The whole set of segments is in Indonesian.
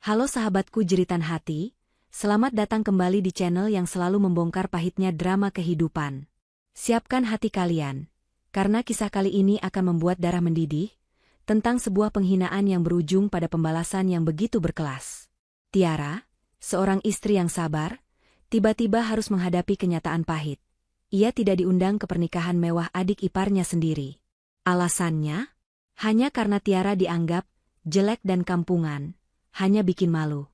Halo sahabatku jeritan hati, selamat datang kembali di channel yang selalu membongkar pahitnya drama kehidupan. Siapkan hati kalian, karena kisah kali ini akan membuat darah mendidih, tentang sebuah penghinaan yang berujung pada pembalasan yang begitu berkelas. Tiara, seorang istri yang sabar, tiba-tiba harus menghadapi kenyataan pahit. Ia tidak diundang ke pernikahan mewah adik iparnya sendiri. Alasannya? Hanya karena Tiara dianggap jelek dan kampungan. Hanya bikin malu.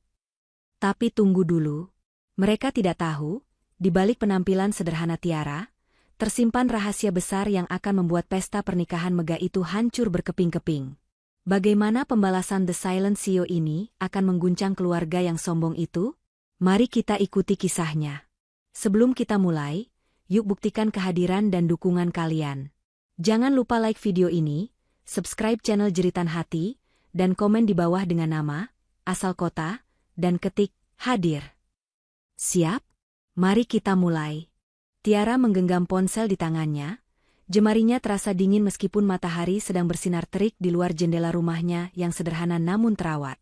Tapi tunggu dulu. Mereka tidak tahu, di balik penampilan sederhana Tiara, tersimpan rahasia besar yang akan membuat pesta pernikahan megah itu hancur berkeping-keping. Bagaimana pembalasan The Silent CEO ini akan mengguncang keluarga yang sombong itu? Mari kita ikuti kisahnya. Sebelum kita mulai, yuk buktikan kehadiran dan dukungan kalian. Jangan lupa like video ini, subscribe channel Jeritan Hati, dan komen di bawah dengan nama, asal kota, dan ketik, hadir. Siap? Mari kita mulai. Tiara menggenggam ponsel di tangannya, jemarinya terasa dingin meskipun matahari sedang bersinar terik di luar jendela rumahnya yang sederhana namun terawat.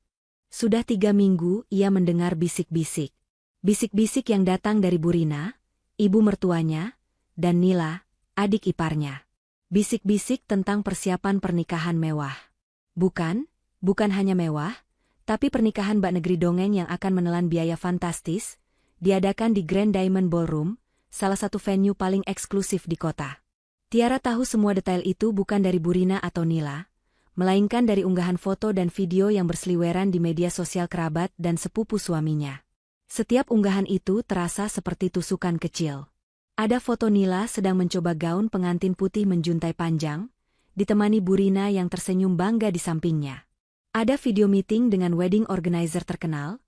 Sudah 3 minggu ia mendengar bisik-bisik. Bisik-bisik yang datang dari Burina, ibu mertuanya, dan Nila, adik iparnya. Bisik-bisik tentang persiapan pernikahan mewah. Bukan hanya mewah, tapi pernikahan bak negeri dongeng yang akan menelan biaya fantastis, diadakan di Grand Diamond Ballroom, salah satu venue paling eksklusif di kota. Tiara tahu semua detail itu bukan dari Burina atau Nila, melainkan dari unggahan foto dan video yang berseliweran di media sosial kerabat dan sepupu suaminya. Setiap unggahan itu terasa seperti tusukan kecil. Ada foto Nila sedang mencoba gaun pengantin putih menjuntai panjang, ditemani Burina yang tersenyum bangga di sampingnya. Ada video meeting dengan wedding organizer terkenal,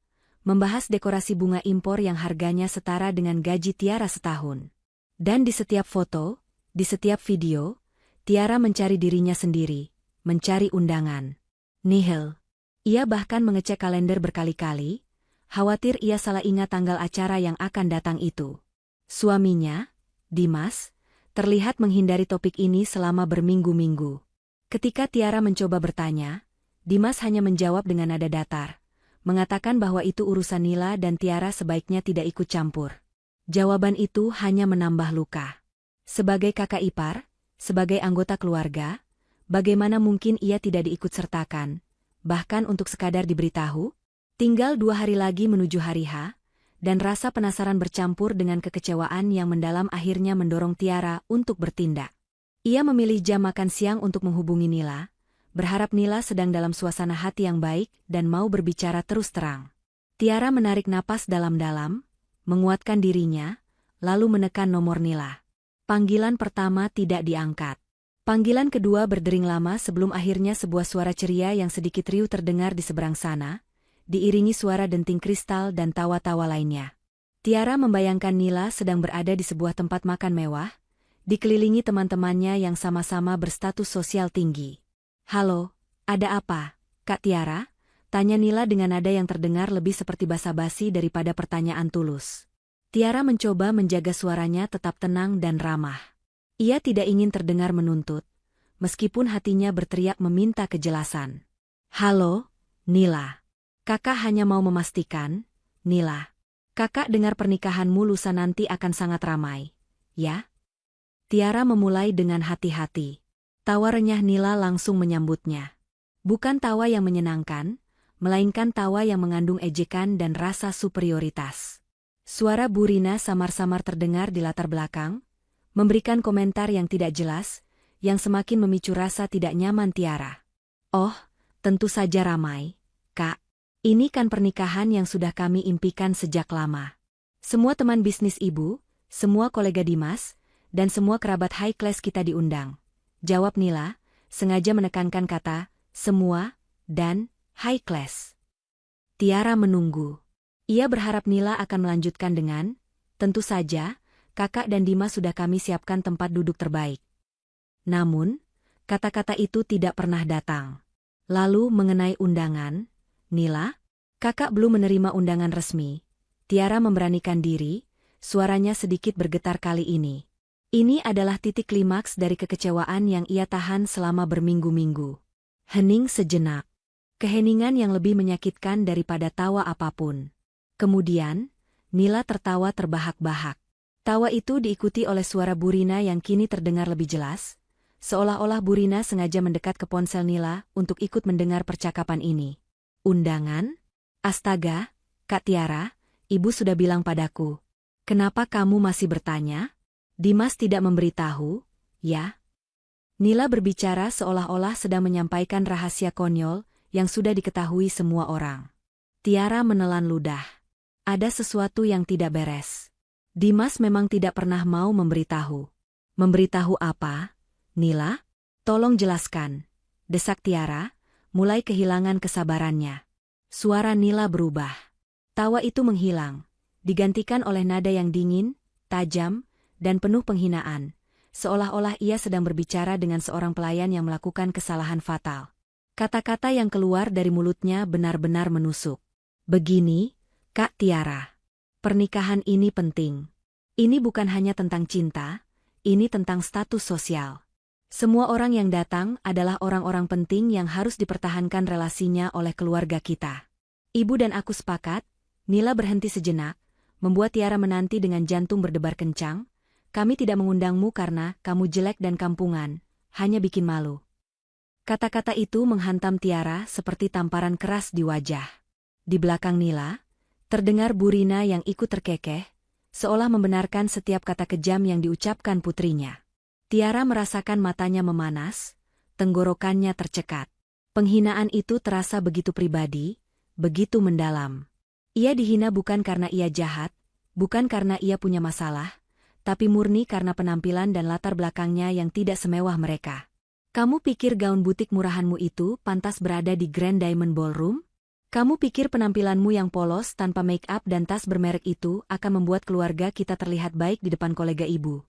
membahas dekorasi bunga impor yang harganya setara dengan gaji Tiara setahun. Dan di setiap foto, di setiap video, Tiara mencari dirinya sendiri, mencari undangan. Nihil. Ia bahkan mengecek kalender berkali-kali, khawatir ia salah ingat tanggal acara yang akan datang itu. Suaminya, Dimas, terlihat menghindari topik ini selama berminggu-minggu. Ketika Tiara mencoba bertanya, Dimas hanya menjawab dengan nada datar, mengatakan bahwa itu urusan Nila dan Tiara sebaiknya tidak ikut campur. Jawaban itu hanya menambah luka. Sebagai kakak ipar, sebagai anggota keluarga, bagaimana mungkin ia tidak diikut sertakan, bahkan untuk sekadar diberitahu? Tinggal 2 hari lagi menuju hari H, dan rasa penasaran bercampur dengan kekecewaan yang mendalam akhirnya mendorong Tiara untuk bertindak. Ia memilih jam makan siang untuk menghubungi Nila, berharap Nila sedang dalam suasana hati yang baik dan mau berbicara terus terang. Tiara menarik napas dalam-dalam, menguatkan dirinya, lalu menekan nomor Nila. Panggilan pertama tidak diangkat. Panggilan kedua berdering lama sebelum akhirnya sebuah suara ceria yang sedikit riuh terdengar di seberang sana, diiringi suara denting kristal dan tawa-tawa lainnya. Tiara membayangkan Nila sedang berada di sebuah tempat makan mewah, dikelilingi teman-temannya yang sama-sama berstatus sosial tinggi. "Halo, ada apa, Kak Tiara?" tanya Nila dengan nada yang terdengar lebih seperti basa-basi daripada pertanyaan tulus. Tiara mencoba menjaga suaranya tetap tenang dan ramah. Ia tidak ingin terdengar menuntut, meskipun hatinya berteriak meminta kejelasan. "Halo, Nila. Kakak hanya mau memastikan, Nila. Kakak dengar pernikahanmu lusa nanti akan sangat ramai, ya?" Tiara memulai dengan hati-hati. Tawa renyah Nila langsung menyambutnya. Bukan tawa yang menyenangkan, melainkan tawa yang mengandung ejekan dan rasa superioritas. Suara Burina samar-samar terdengar di latar belakang, memberikan komentar yang tidak jelas, yang semakin memicu rasa tidak nyaman Tiara. "Oh, tentu saja ramai, Kak. Ini kan pernikahan yang sudah kami impikan sejak lama. Semua teman bisnis ibu, semua kolega Dimas, dan semua kerabat high class kita diundang," jawab Nila, sengaja menekankan kata, semua, dan high class. Tiara menunggu. Ia berharap Nila akan melanjutkan dengan, "Tentu saja, kakak dan Dimas sudah kami siapkan tempat duduk terbaik." Namun, kata-kata itu tidak pernah datang. Lalu mengenai undangan, "Nila, kakak belum menerima undangan resmi." Tiara memberanikan diri, suaranya sedikit bergetar kali ini. Ini adalah titik klimaks dari kekecewaan yang ia tahan selama berminggu-minggu. Hening sejenak. Keheningan yang lebih menyakitkan daripada tawa apapun. Kemudian, Nila tertawa terbahak-bahak. Tawa itu diikuti oleh suara Burina yang kini terdengar lebih jelas, seolah-olah Burina sengaja mendekat ke ponsel Nila untuk ikut mendengar percakapan ini. Undangan? Astaga, Kak Tiara, ibu sudah bilang padaku. Kenapa kamu masih bertanya? Dimas tidak memberitahu, ya? Nila berbicara seolah-olah sedang menyampaikan rahasia konyol yang sudah diketahui semua orang. Tiara menelan ludah. Ada sesuatu yang tidak beres. Dimas memang tidak pernah mau memberitahu. Memberitahu apa? Nila? Tolong jelaskan. Desak Tiara, mulai kehilangan kesabarannya. Suara Nila berubah. Tawa itu menghilang, digantikan oleh nada yang dingin, tajam, dan penuh penghinaan, seolah-olah ia sedang berbicara dengan seorang pelayan yang melakukan kesalahan fatal. Kata-kata yang keluar dari mulutnya benar-benar menusuk. Begini, Kak Tiara. Pernikahan ini penting. Ini bukan hanya tentang cinta, ini tentang status sosial. Semua orang yang datang adalah orang-orang penting yang harus dipertahankan relasinya oleh keluarga kita. Ibu dan aku sepakat. Nila berhenti sejenak, membuat Tiara menanti dengan jantung berdebar kencang. Kami tidak mengundangmu karena kamu jelek dan kampungan, hanya bikin malu. Kata-kata itu menghantam Tiara seperti tamparan keras di wajah. Di belakang Nila, terdengar Burina yang ikut terkekeh, seolah membenarkan setiap kata kejam yang diucapkan putrinya. Tiara merasakan matanya memanas, tenggorokannya tercekat. Penghinaan itu terasa begitu pribadi, begitu mendalam. Ia dihina bukan karena ia jahat, bukan karena ia punya masalah, tapi murni karena penampilan dan latar belakangnya yang tidak semewah mereka. Kamu pikir gaun butik murahanmu itu pantas berada di Grand Diamond Ballroom? Kamu pikir penampilanmu yang polos tanpa make-up dan tas bermerek itu akan membuat keluarga kita terlihat baik di depan kolega ibu?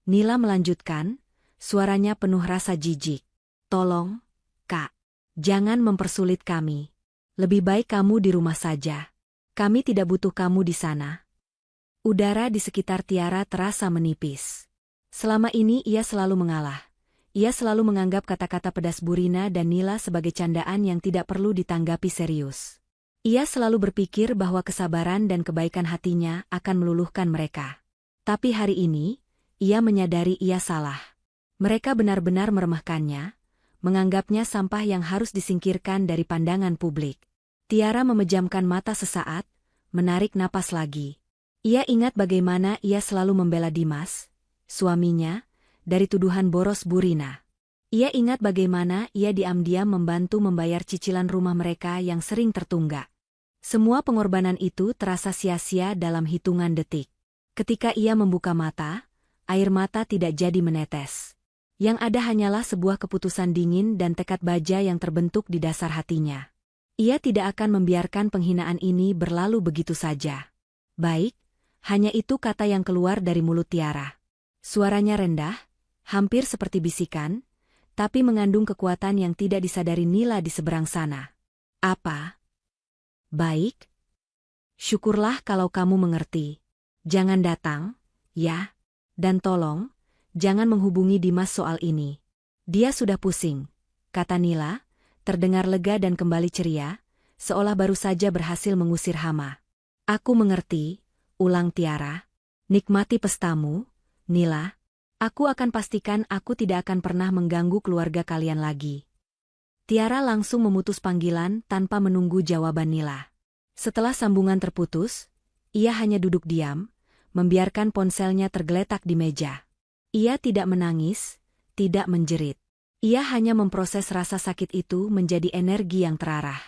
Nila melanjutkan, suaranya penuh rasa jijik. Tolong, Kak, jangan mempersulit kami. Lebih baik kamu di rumah saja. Kami tidak butuh kamu di sana. Udara di sekitar Tiara terasa menipis. Selama ini ia selalu mengalah. Ia selalu menganggap kata-kata pedas Burina dan Nila sebagai candaan yang tidak perlu ditanggapi serius. Ia selalu berpikir bahwa kesabaran dan kebaikan hatinya akan meluluhkan mereka. Tapi hari ini, ia menyadari ia salah. Mereka benar-benar meremehkannya, menganggapnya sampah yang harus disingkirkan dari pandangan publik. Tiara memejamkan mata sesaat, menarik napas lagi. Ia ingat bagaimana ia selalu membela Dimas, suaminya, dari tuduhan boros Burina. Ia ingat bagaimana ia diam-diam membantu membayar cicilan rumah mereka yang sering tertunggak. Semua pengorbanan itu terasa sia-sia dalam hitungan detik. Ketika ia membuka mata, air mata tidak jadi menetes. Yang ada hanyalah sebuah keputusan dingin dan tekad baja yang terbentuk di dasar hatinya. Ia tidak akan membiarkan penghinaan ini berlalu begitu saja. Baik, hanya itu kata yang keluar dari mulut Tiara. Suaranya rendah, hampir seperti bisikan, tapi mengandung kekuatan yang tidak disadari Nila di seberang sana. Apa? Baik? Syukurlah kalau kamu mengerti. Jangan datang, ya? Dan tolong, jangan menghubungi Dimas soal ini. Dia sudah pusing, kata Nila, terdengar lega dan kembali ceria, seolah baru saja berhasil mengusir hama. Aku mengerti, ulang Tiara. Nikmati pestamu, Nila. Aku akan pastikan aku tidak akan pernah mengganggu keluarga kalian lagi. Tiara langsung memutus panggilan tanpa menunggu jawaban Nila. Setelah sambungan terputus, ia hanya duduk diam, membiarkan ponselnya tergeletak di meja. Ia tidak menangis, tidak menjerit. Ia hanya memproses rasa sakit itu menjadi energi yang terarah.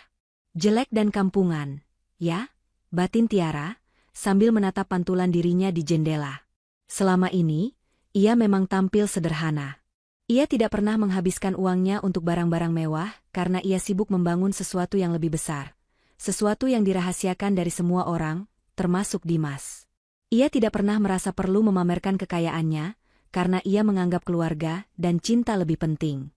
Jelek dan kampungan, ya? Batin Tiara, sambil menatap pantulan dirinya di jendela. Selama ini, ia memang tampil sederhana. Ia tidak pernah menghabiskan uangnya untuk barang-barang mewah karena ia sibuk membangun sesuatu yang lebih besar. Sesuatu yang dirahasiakan dari semua orang, termasuk Dimas. Ia tidak pernah merasa perlu memamerkan kekayaannya karena ia menganggap keluarga dan cinta lebih penting.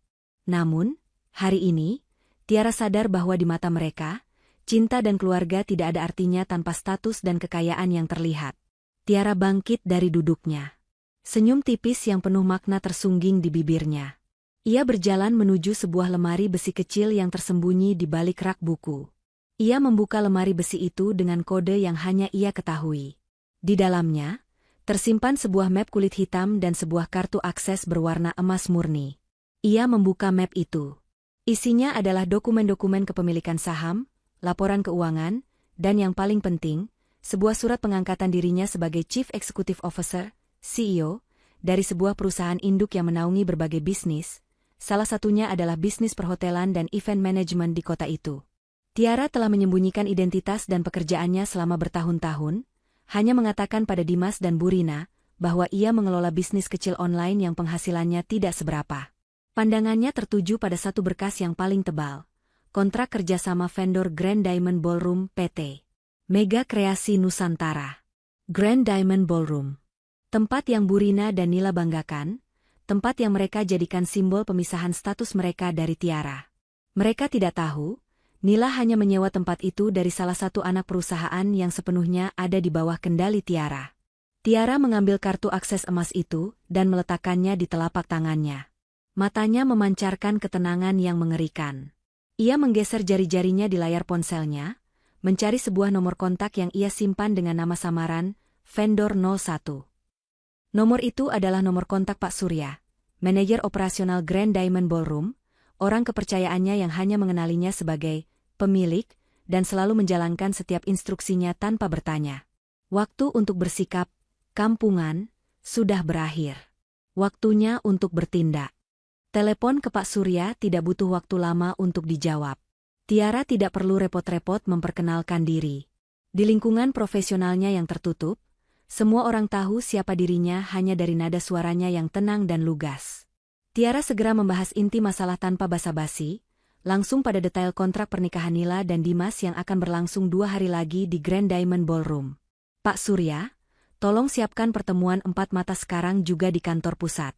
Namun, hari ini, Tiara sadar bahwa di mata mereka, cinta dan keluarga tidak ada artinya tanpa status dan kekayaan yang terlihat. Tiara bangkit dari duduknya. Senyum tipis yang penuh makna tersungging di bibirnya. Ia berjalan menuju sebuah lemari besi kecil yang tersembunyi di balik rak buku. Ia membuka lemari besi itu dengan kode yang hanya ia ketahui. Di dalamnya, tersimpan sebuah map kulit hitam dan sebuah kartu akses berwarna emas murni. Ia membuka map itu. Isinya adalah dokumen-dokumen kepemilikan saham, laporan keuangan, dan yang paling penting, sebuah surat pengangkatan dirinya sebagai Chief Executive Officer, CEO, dari sebuah perusahaan induk yang menaungi berbagai bisnis, salah satunya adalah bisnis perhotelan dan event management di kota itu. Tiara telah menyembunyikan identitas dan pekerjaannya selama bertahun-tahun, hanya mengatakan pada Dimas dan Burina bahwa ia mengelola bisnis kecil online yang penghasilannya tidak seberapa. Pandangannya tertuju pada satu berkas yang paling tebal, kontrak kerjasama vendor Grand Diamond Ballroom PT. Mega Kreasi Nusantara. Grand Diamond Ballroom. Tempat yang Burina dan Nila banggakan, tempat yang mereka jadikan simbol pemisahan status mereka dari Tiara. Mereka tidak tahu, Nila hanya menyewa tempat itu dari salah satu anak perusahaan yang sepenuhnya ada di bawah kendali Tiara. Tiara mengambil kartu akses emas itu dan meletakkannya di telapak tangannya. Matanya memancarkan ketenangan yang mengerikan. Ia menggeser jari-jarinya di layar ponselnya, mencari sebuah nomor kontak yang ia simpan dengan nama samaran, Vendor 01. Nomor itu adalah nomor kontak Pak Surya, manajer operasional Grand Diamond Ballroom, orang kepercayaannya yang hanya mengenalinya sebagai pemilik, dan selalu menjalankan setiap instruksinya tanpa bertanya. Waktu untuk bersikap, kampungan, sudah berakhir. Waktunya untuk bertindak. Telepon ke Pak Surya tidak butuh waktu lama untuk dijawab. Tiara tidak perlu repot-repot memperkenalkan diri. Di lingkungan profesionalnya yang tertutup, semua orang tahu siapa dirinya hanya dari nada suaranya yang tenang dan lugas. Tiara segera membahas inti masalah tanpa basa-basi, langsung pada detail kontrak pernikahan Nila dan Dimas yang akan berlangsung 2 hari lagi di Grand Diamond Ballroom. Pak Surya, tolong siapkan pertemuan 4 mata sekarang juga di kantor pusat.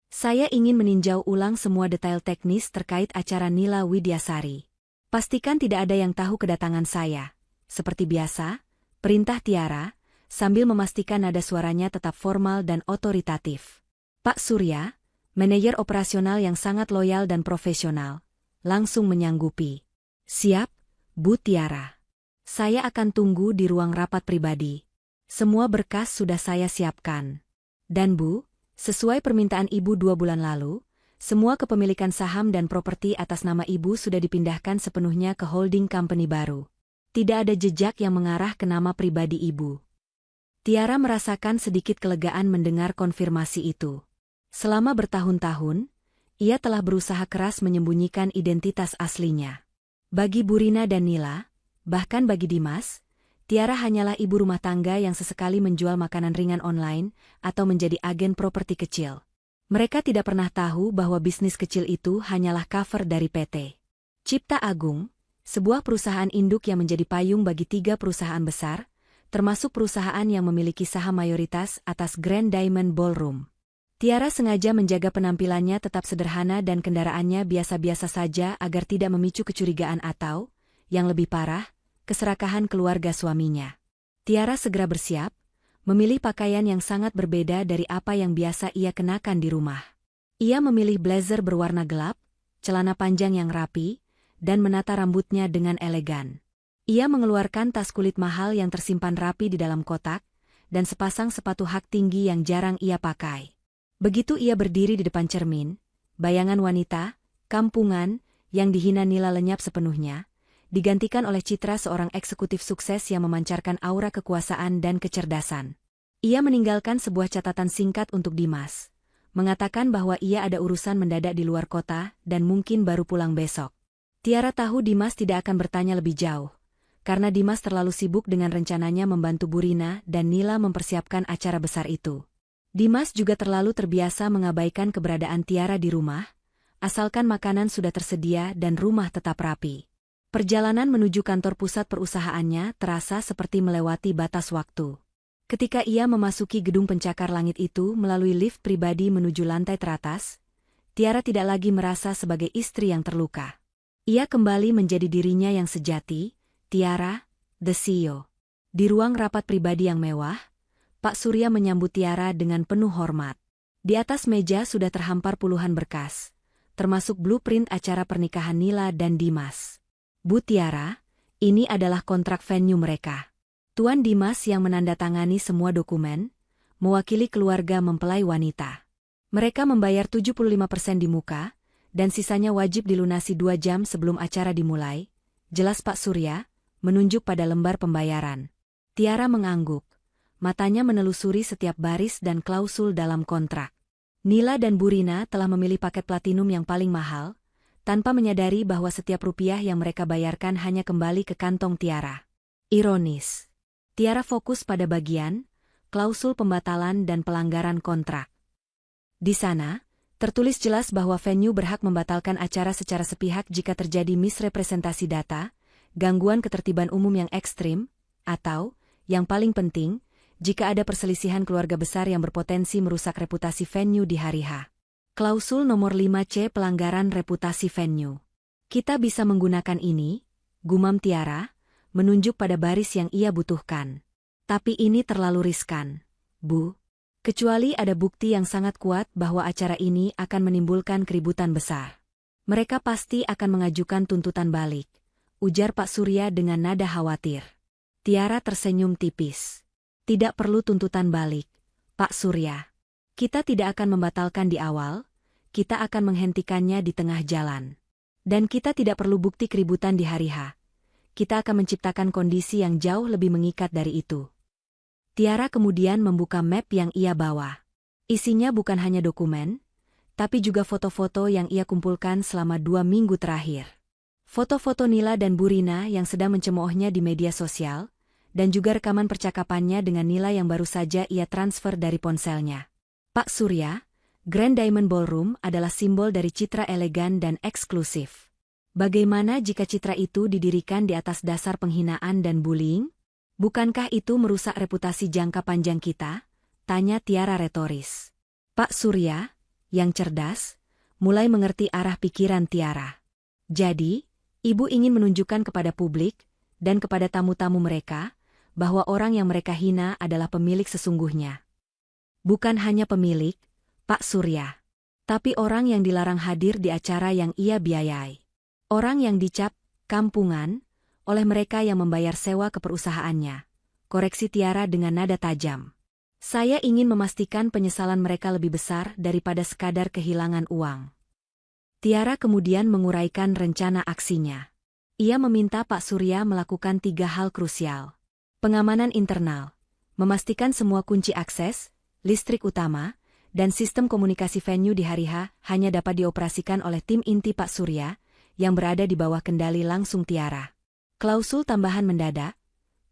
Saya ingin meninjau ulang semua detail teknis terkait acara Nila Widyasari. Pastikan tidak ada yang tahu kedatangan saya. Seperti biasa, perintah Tiara, sambil memastikan nada suaranya tetap formal dan otoritatif. Pak Surya, manajer operasional yang sangat loyal dan profesional, langsung menyanggupi. Siap, Bu Tiara. Saya akan tunggu di ruang rapat pribadi. Semua berkas sudah saya siapkan. Dan Bu, sesuai permintaan Ibu 2 bulan lalu, semua kepemilikan saham dan properti atas nama Ibu sudah dipindahkan sepenuhnya ke holding company baru. Tidak ada jejak yang mengarah ke nama pribadi Ibu. Tiara merasakan sedikit kelegaan mendengar konfirmasi itu. Selama bertahun-tahun, ia telah berusaha keras menyembunyikan identitas aslinya. Bagi Burina dan Nila, bahkan bagi Dimas, Tiara hanyalah ibu rumah tangga yang sesekali menjual makanan ringan online atau menjadi agen properti kecil. Mereka tidak pernah tahu bahwa bisnis kecil itu hanyalah cover dari PT Cipta Agung, sebuah perusahaan induk yang menjadi payung bagi 3 perusahaan besar, termasuk perusahaan yang memiliki saham mayoritas atas Grand Diamond Ballroom. Tiara sengaja menjaga penampilannya tetap sederhana dan kendaraannya biasa-biasa saja agar tidak memicu kecurigaan atau, yang lebih parah, keserakahan keluarga suaminya. Tiara segera bersiap, memilih pakaian yang sangat berbeda dari apa yang biasa ia kenakan di rumah. Ia memilih blazer berwarna gelap, celana panjang yang rapi, dan menata rambutnya dengan elegan. Ia mengeluarkan tas kulit mahal yang tersimpan rapi di dalam kotak, dan sepasang sepatu hak tinggi yang jarang ia pakai. Begitu ia berdiri di depan cermin, bayangan wanita, kampungan, yang dihina Nila lenyap sepenuhnya, digantikan oleh citra seorang eksekutif sukses yang memancarkan aura kekuasaan dan kecerdasan. Ia meninggalkan sebuah catatan singkat untuk Dimas, mengatakan bahwa ia ada urusan mendadak di luar kota dan mungkin baru pulang besok. Tiara tahu Dimas tidak akan bertanya lebih jauh, karena Dimas terlalu sibuk dengan rencananya membantu Burina dan Nila mempersiapkan acara besar itu. Dimas juga terlalu terbiasa mengabaikan keberadaan Tiara di rumah, asalkan makanan sudah tersedia dan rumah tetap rapi. Perjalanan menuju kantor pusat perusahaannya terasa seperti melewati batas waktu. Ketika ia memasuki gedung pencakar langit itu melalui lift pribadi menuju lantai teratas, Tiara tidak lagi merasa sebagai istri yang terluka. Ia kembali menjadi dirinya yang sejati, Tiara, the CEO. Di ruang rapat pribadi yang mewah, Pak Surya menyambut Tiara dengan penuh hormat. Di atas meja sudah terhampar puluhan berkas, termasuk blueprint acara pernikahan Nila dan Dimas. Bu Tiara, ini adalah kontrak venue mereka. Tuan Dimas yang menandatangani semua dokumen, mewakili keluarga mempelai wanita. Mereka membayar 75% di muka, dan sisanya wajib dilunasi 2 jam sebelum acara dimulai, jelas Pak Surya, menunjuk pada lembar pembayaran. Tiara mengangguk. Matanya menelusuri setiap baris dan klausul dalam kontrak. Nila dan Bu Rina telah memilih paket platinum yang paling mahal, tanpa menyadari bahwa setiap rupiah yang mereka bayarkan hanya kembali ke kantong Tiara. Ironis. Tiara fokus pada bagian, klausul pembatalan dan pelanggaran kontrak. Di sana, tertulis jelas bahwa venue berhak membatalkan acara secara sepihak jika terjadi misrepresentasi data, gangguan ketertiban umum yang ekstrim, atau, yang paling penting, jika ada perselisihan keluarga besar yang berpotensi merusak reputasi venue di hari H. Klausul nomor 5C pelanggaran reputasi venue. Kita bisa menggunakan ini, gumam Tiara, menunjuk pada baris yang ia butuhkan. Tapi ini terlalu riskan, Bu. Kecuali ada bukti yang sangat kuat bahwa acara ini akan menimbulkan keributan besar. Mereka pasti akan mengajukan tuntutan balik, ujar Pak Surya dengan nada khawatir. Tiara tersenyum tipis. Tidak perlu tuntutan balik, Pak Surya. Kita tidak akan membatalkan di awal, kita akan menghentikannya di tengah jalan. Dan kita tidak perlu bukti keributan di hari H. Kita akan menciptakan kondisi yang jauh lebih mengikat dari itu. Tiara kemudian membuka map yang ia bawa. Isinya bukan hanya dokumen, tapi juga foto-foto yang ia kumpulkan selama 2 minggu terakhir. Foto-foto Nila dan Bu Rina yang sedang mencemoohnya di media sosial, dan juga rekaman percakapannya dengan Nila yang baru saja ia transfer dari ponselnya. Pak Surya, Grand Diamond Ballroom adalah simbol dari citra elegan dan eksklusif. Bagaimana jika citra itu didirikan di atas dasar penghinaan dan bullying? Bukankah itu merusak reputasi jangka panjang kita? Tanya Tiara retoris. Pak Surya, yang cerdas, mulai mengerti arah pikiran Tiara. Jadi, Ibu ingin menunjukkan kepada publik, dan kepada tamu-tamu mereka, bahwa orang yang mereka hina adalah pemilik sesungguhnya. Bukan hanya pemilik, Pak Surya, tapi orang yang dilarang hadir di acara yang ia biayai. Orang yang dicap kampungan oleh mereka yang membayar sewa ke perusahaannya. Koreksi Tiara dengan nada tajam. Saya ingin memastikan penyesalan mereka lebih besar daripada sekadar kehilangan uang. Tiara kemudian menguraikan rencana aksinya. Ia meminta Pak Surya melakukan 3 hal krusial. Pengamanan internal, memastikan semua kunci akses, listrik utama, dan sistem komunikasi venue di hari H hanya dapat dioperasikan oleh tim inti Pak Surya, yang berada di bawah kendali langsung Tiara. Klausul tambahan mendadak,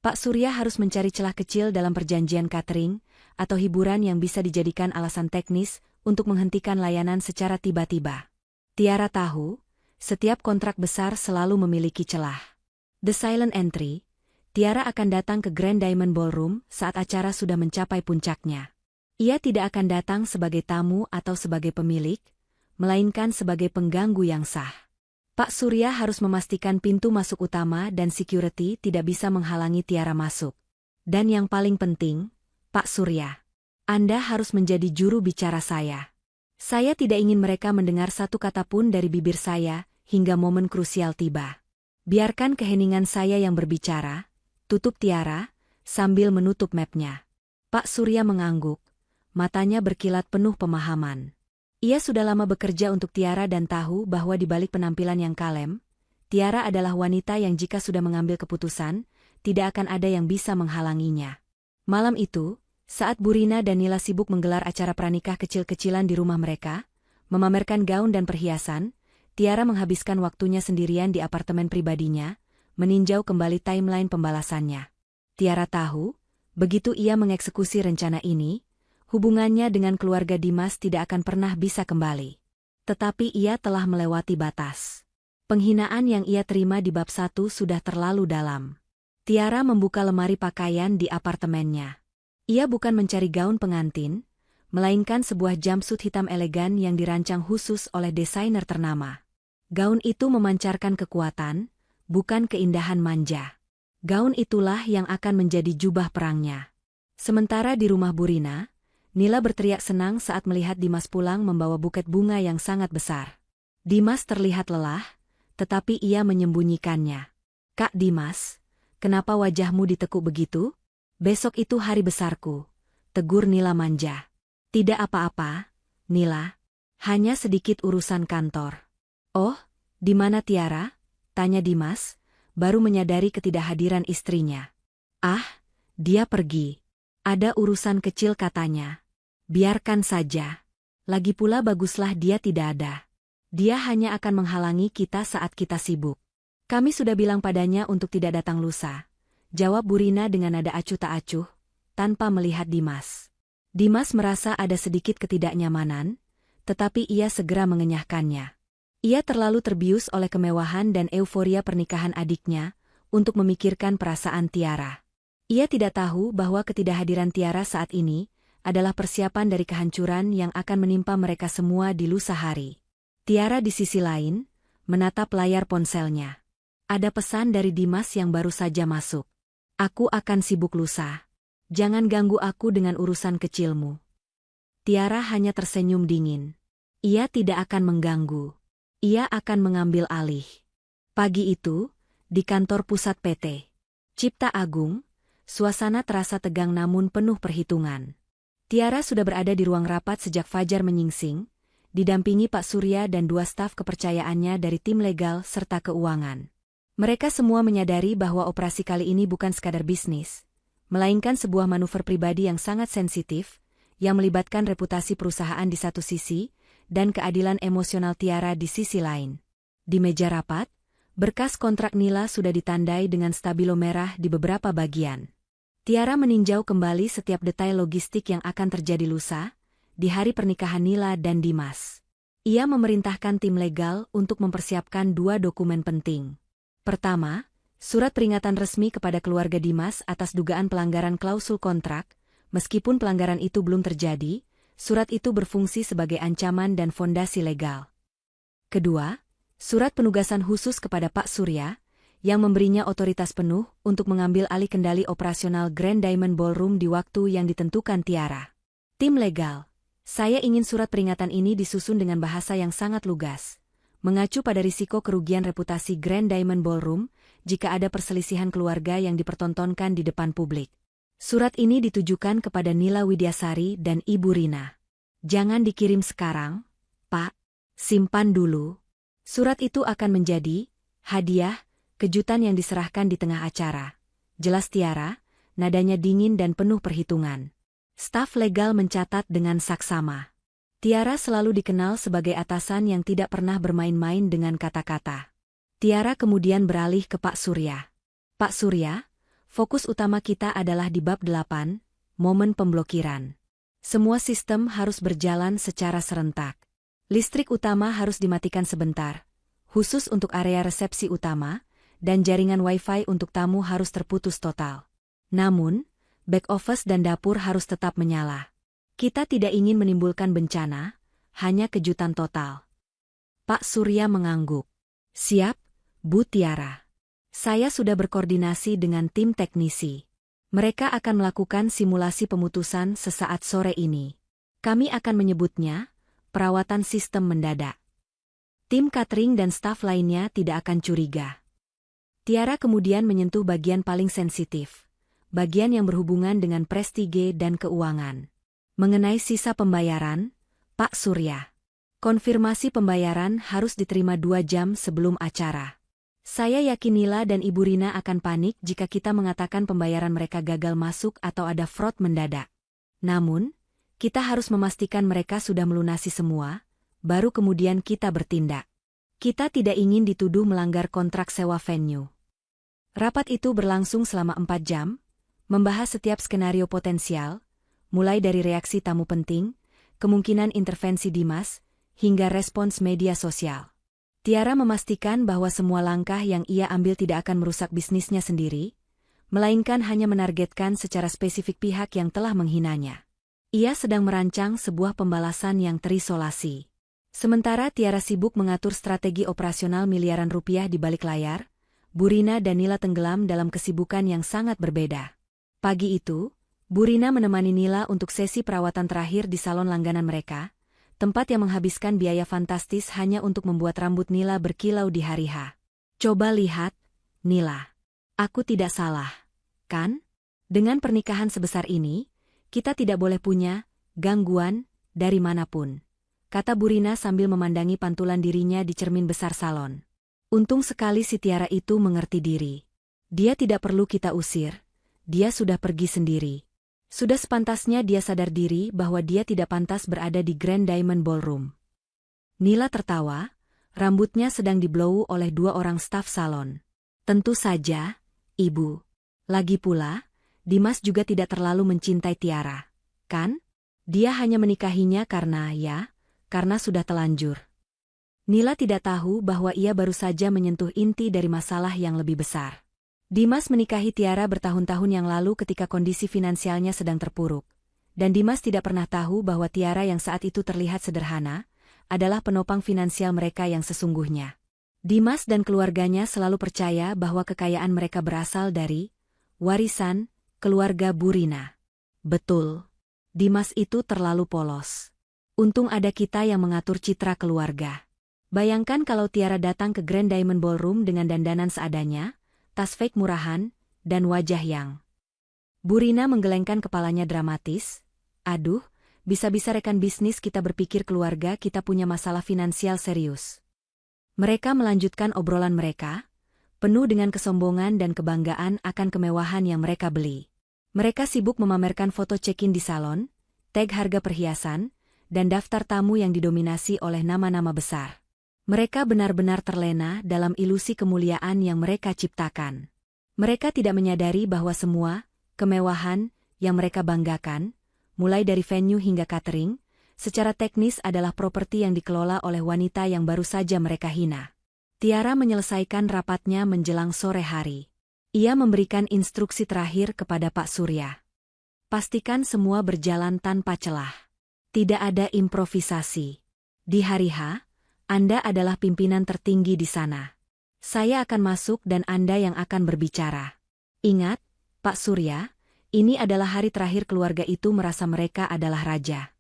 Pak Surya harus mencari celah kecil dalam perjanjian catering, atau hiburan yang bisa dijadikan alasan teknis untuk menghentikan layanan secara tiba-tiba. Tiara tahu, setiap kontrak besar selalu memiliki celah. The Silent Entry, Tiara akan datang ke Grand Diamond Ballroom saat acara sudah mencapai puncaknya. Ia tidak akan datang sebagai tamu atau sebagai pemilik, melainkan sebagai pengganggu yang sah. Pak Surya harus memastikan pintu masuk utama dan security tidak bisa menghalangi Tiara masuk. Dan yang paling penting, Pak Surya, Anda harus menjadi juru bicara saya. Saya tidak ingin mereka mendengar satu kata pun dari bibir saya hingga momen krusial tiba. Biarkan keheningan saya yang berbicara, tutup Tiara, sambil menutup mapnya. Pak Surya mengangguk, matanya berkilat penuh pemahaman. Ia sudah lama bekerja untuk Tiara dan tahu bahwa di balik penampilan yang kalem, Tiara adalah wanita yang jika sudah mengambil keputusan, tidak akan ada yang bisa menghalanginya. Malam itu, saat Bu Rina dan Nila sibuk menggelar acara pranikah kecil-kecilan di rumah mereka, memamerkan gaun dan perhiasan, Tiara menghabiskan waktunya sendirian di apartemen pribadinya, meninjau kembali timeline pembalasannya. Tiara tahu, begitu ia mengeksekusi rencana ini, hubungannya dengan keluarga Dimas tidak akan pernah bisa kembali. Tetapi ia telah melewati batas. Penghinaan yang ia terima di bab 1 sudah terlalu dalam. Tiara membuka lemari pakaian di apartemennya. Ia bukan mencari gaun pengantin, melainkan sebuah jumpsuit hitam elegan yang dirancang khusus oleh desainer ternama. Gaun itu memancarkan kekuatan, bukan keindahan manja. Gaun itulah yang akan menjadi jubah perangnya. Sementara di rumah Bu Rina, Nila berteriak senang saat melihat Dimas pulang membawa buket bunga yang sangat besar. Dimas terlihat lelah, tetapi ia menyembunyikannya. Kak Dimas, kenapa wajahmu ditekuk begitu? Besok itu hari besarku, tegur Nila manja. Tidak apa-apa, Nila. Hanya sedikit urusan kantor. Oh, di mana Tiara? Tanya Dimas, baru menyadari ketidakhadiran istrinya. Ah, dia pergi. Ada urusan kecil katanya. Biarkan saja. Lagi pula baguslah dia tidak ada. Dia hanya akan menghalangi kita saat kita sibuk. Kami sudah bilang padanya untuk tidak datang lusa. Jawab Bu Rina dengan nada acuh tak acuh, tanpa melihat Dimas. Dimas merasa ada sedikit ketidaknyamanan, tetapi ia segera mengenyahkannya. Ia terlalu terbius oleh kemewahan dan euforia pernikahan adiknya untuk memikirkan perasaan Tiara. Ia tidak tahu bahwa ketidakhadiran Tiara saat ini adalah persiapan dari kehancuran yang akan menimpa mereka semua di lusa hari. Tiara di sisi lain, menatap layar ponselnya. Ada pesan dari Dimas yang baru saja masuk. Aku akan sibuk lusa. Jangan ganggu aku dengan urusan kecilmu. Tiara hanya tersenyum dingin. Ia tidak akan mengganggu. Ia akan mengambil alih. Pagi itu, di kantor pusat PT Cipta Agung, suasana terasa tegang namun penuh perhitungan. Tiara sudah berada di ruang rapat sejak fajar menyingsing, didampingi Pak Surya dan 2 staf kepercayaannya dari tim legal serta keuangan. Mereka semua menyadari bahwa operasi kali ini bukan sekadar bisnis, melainkan sebuah manuver pribadi yang sangat sensitif, yang melibatkan reputasi perusahaan di satu sisi, dan keadilan emosional Tiara di sisi lain. Di meja rapat, berkas kontrak Nila sudah ditandai dengan stabilo merah di beberapa bagian. Tiara meninjau kembali setiap detail logistik yang akan terjadi lusa, di hari pernikahan Nila dan Dimas. Ia memerintahkan tim legal untuk mempersiapkan 2 dokumen penting. Pertama, surat peringatan resmi kepada keluarga Dimas atas dugaan pelanggaran klausul kontrak. Meskipun pelanggaran itu belum terjadi, surat itu berfungsi sebagai ancaman dan fondasi legal. Kedua, surat penugasan khusus kepada Pak Surya, yang memberinya otoritas penuh untuk mengambil alih kendali operasional Grand Diamond Ballroom di waktu yang ditentukan Tiara. Tim legal, saya ingin surat peringatan ini disusun dengan bahasa yang sangat lugas, mengacu pada risiko kerugian reputasi Grand Diamond Ballroom jika ada perselisihan keluarga yang dipertontonkan di depan publik. Surat ini ditujukan kepada Nila Widyasari dan Ibu Rina. Jangan dikirim sekarang, Pak. Simpan dulu. Surat itu akan menjadi hadiah, kejutan yang diserahkan di tengah acara. Jelas Tiara, nadanya dingin dan penuh perhitungan. Staf legal mencatat dengan saksama. Tiara selalu dikenal sebagai atasan yang tidak pernah bermain-main dengan kata-kata. Tiara kemudian beralih ke Pak Surya. Pak Surya, fokus utama kita adalah di bab 8, momen pemblokiran. Semua sistem harus berjalan secara serentak. Listrik utama harus dimatikan sebentar, khusus untuk area resepsi utama, dan jaringan Wi-Fi untuk tamu harus terputus total. Namun, back office dan dapur harus tetap menyala. Kita tidak ingin menimbulkan bencana, hanya kejutan total. Pak Surya mengangguk. Siap, Bu Tiara. Saya sudah berkoordinasi dengan tim teknisi. Mereka akan melakukan simulasi pemutusan sesaat sore ini. Kami akan menyebutnya perawatan sistem mendadak. Tim catering dan staf lainnya tidak akan curiga. Tiara kemudian menyentuh bagian paling sensitif, bagian yang berhubungan dengan prestige dan keuangan. Mengenai sisa pembayaran, Pak Surya. Konfirmasi pembayaran harus diterima 2 jam sebelum acara. Saya yakin Nila dan Ibu Rina akan panik jika kita mengatakan pembayaran mereka gagal masuk atau ada fraud mendadak. Namun, kita harus memastikan mereka sudah melunasi semua, baru kemudian kita bertindak. Kita tidak ingin dituduh melanggar kontrak sewa venue. Rapat itu berlangsung selama 4 jam, membahas setiap skenario potensial, mulai dari reaksi tamu penting, kemungkinan intervensi Dimas, hingga respons media sosial. Tiara memastikan bahwa semua langkah yang ia ambil tidak akan merusak bisnisnya sendiri, melainkan hanya menargetkan secara spesifik pihak yang telah menghinanya. Ia sedang merancang sebuah pembalasan yang terisolasi. Sementara Tiara sibuk mengatur strategi operasional miliaran rupiah di balik layar, Bu Rina dan Nila tenggelam dalam kesibukan yang sangat berbeda. Pagi itu, Bu Rina menemani Nila untuk sesi perawatan terakhir di salon langganan mereka, tempat yang menghabiskan biaya fantastis hanya untuk membuat rambut Nila berkilau di hari H. Coba lihat, Nila. Aku tidak salah, kan? Dengan pernikahan sebesar ini, kita tidak boleh punya gangguan dari manapun, kata Burina sambil memandangi pantulan dirinya di cermin besar salon. Untung sekali si Tiara itu mengerti diri. Dia tidak perlu kita usir, dia sudah pergi sendiri. Sudah sepantasnya dia sadar diri bahwa dia tidak pantas berada di Grand Diamond Ballroom. Nila tertawa, rambutnya sedang diblow oleh 2 orang staf salon. Tentu saja, Ibu. Lagi pula, Dimas juga tidak terlalu mencintai Tiara, kan? Dia hanya menikahinya karena sudah telanjur. Nila tidak tahu bahwa ia baru saja menyentuh inti dari masalah yang lebih besar. Dimas menikahi Tiara bertahun-tahun yang lalu ketika kondisi finansialnya sedang terpuruk. Dan Dimas tidak pernah tahu bahwa Tiara yang saat itu terlihat sederhana, adalah penopang finansial mereka yang sesungguhnya. Dimas dan keluarganya selalu percaya bahwa kekayaan mereka berasal dari warisan keluarga Burina. Betul. Dimas itu terlalu polos. Untung ada kita yang mengatur citra keluarga. Bayangkan kalau Tiara datang ke Grand Diamond Ballroom dengan dandanan seadanya, tas fake murahan, dan wajah yang. Burina menggelengkan kepalanya dramatis. Aduh, bisa-bisa rekan bisnis kita berpikir keluarga kita punya masalah finansial serius. Mereka melanjutkan obrolan mereka, penuh dengan kesombongan dan kebanggaan akan kemewahan yang mereka beli. Mereka sibuk memamerkan foto check-in di salon, tag harga perhiasan, dan daftar tamu yang didominasi oleh nama-nama besar. Mereka benar-benar terlena dalam ilusi kemuliaan yang mereka ciptakan. Mereka tidak menyadari bahwa semua kemewahan yang mereka banggakan, mulai dari venue hingga catering, secara teknis adalah properti yang dikelola oleh wanita yang baru saja mereka hina. Tiara menyelesaikan rapatnya menjelang sore hari. Ia memberikan instruksi terakhir kepada Pak Surya. Pastikan semua berjalan tanpa celah. Tidak ada improvisasi. Di hari H, Anda adalah pimpinan tertinggi di sana. Saya akan masuk dan Anda yang akan berbicara. Ingat, Pak Surya, ini adalah hari terakhir keluarga itu merasa mereka adalah raja.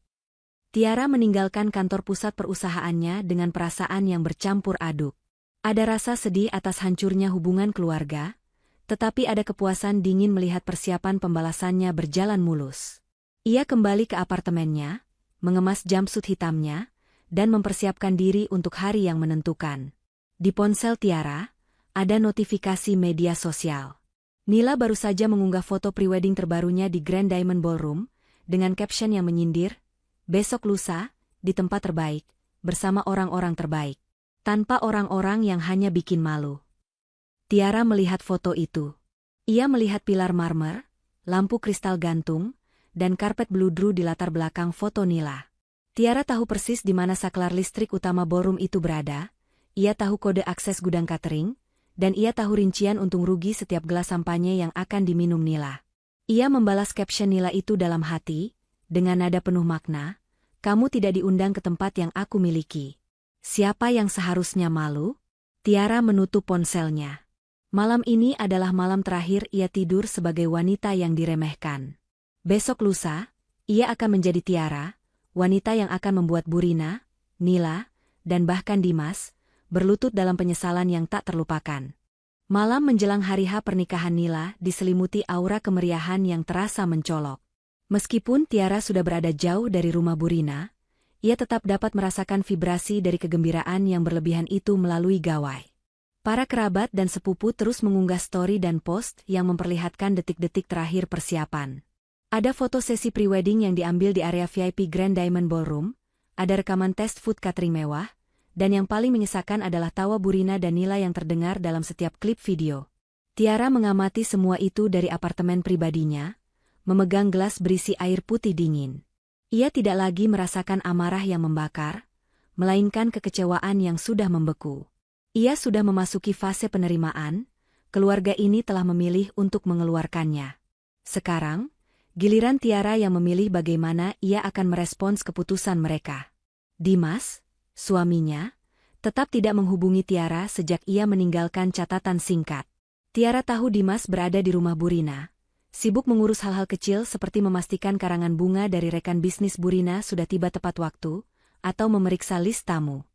Tiara meninggalkan kantor pusat perusahaannya dengan perasaan yang bercampur aduk. Ada rasa sedih atas hancurnya hubungan keluarga, tetapi ada kepuasan dingin melihat persiapan pembalasannya berjalan mulus. Ia kembali ke apartemennya, mengemas jumpsuit hitamnya, dan mempersiapkan diri untuk hari yang menentukan. Di ponsel Tiara, ada notifikasi media sosial. Nila baru saja mengunggah foto prewedding terbarunya di Grand Diamond Ballroom, dengan caption yang menyindir, "Besok lusa, di tempat terbaik, bersama orang-orang terbaik. Tanpa orang-orang yang hanya bikin malu." Tiara melihat foto itu. Ia melihat pilar marmer, lampu kristal gantung, dan karpet bludru di latar belakang foto Nila. Tiara tahu persis di mana saklar listrik utama ballroom itu berada, ia tahu kode akses gudang catering, dan ia tahu rincian untung rugi setiap gelas sampanye yang akan diminum Nila. Ia membalas caption Nila itu dalam hati, dengan nada penuh makna, "Kamu tidak diundang ke tempat yang aku miliki. Siapa yang seharusnya malu?" Tiara menutup ponselnya. Malam ini adalah malam terakhir ia tidur sebagai wanita yang diremehkan. Besok lusa, ia akan menjadi Tiara, wanita yang akan membuat Burina, Nila, dan bahkan Dimas, berlutut dalam penyesalan yang tak terlupakan. Malam menjelang hari H pernikahan Nila diselimuti aura kemeriahan yang terasa mencolok. Meskipun Tiara sudah berada jauh dari rumah Burina, ia tetap dapat merasakan vibrasi dari kegembiraan yang berlebihan itu melalui gawai. Para kerabat dan sepupu terus mengunggah story dan post yang memperlihatkan detik-detik terakhir persiapan. Ada foto sesi prewedding yang diambil di area VIP Grand Diamond Ballroom, ada rekaman tes food catering mewah, dan yang paling menyesakan adalah tawa Burina dan Nila yang terdengar dalam setiap klip video. Tiara mengamati semua itu dari apartemen pribadinya, memegang gelas berisi air putih dingin. Ia tidak lagi merasakan amarah yang membakar, melainkan kekecewaan yang sudah membeku. Ia sudah memasuki fase penerimaan, keluarga ini telah memilih untuk mengeluarkannya. Sekarang, giliran Tiara yang memilih bagaimana ia akan merespons keputusan mereka. Dimas, suaminya, tetap tidak menghubungi Tiara sejak ia meninggalkan catatan singkat. Tiara tahu Dimas berada di rumah Burina, sibuk mengurus hal-hal kecil seperti memastikan karangan bunga dari rekan bisnis Burina sudah tiba tepat waktu, atau memeriksa list tamu.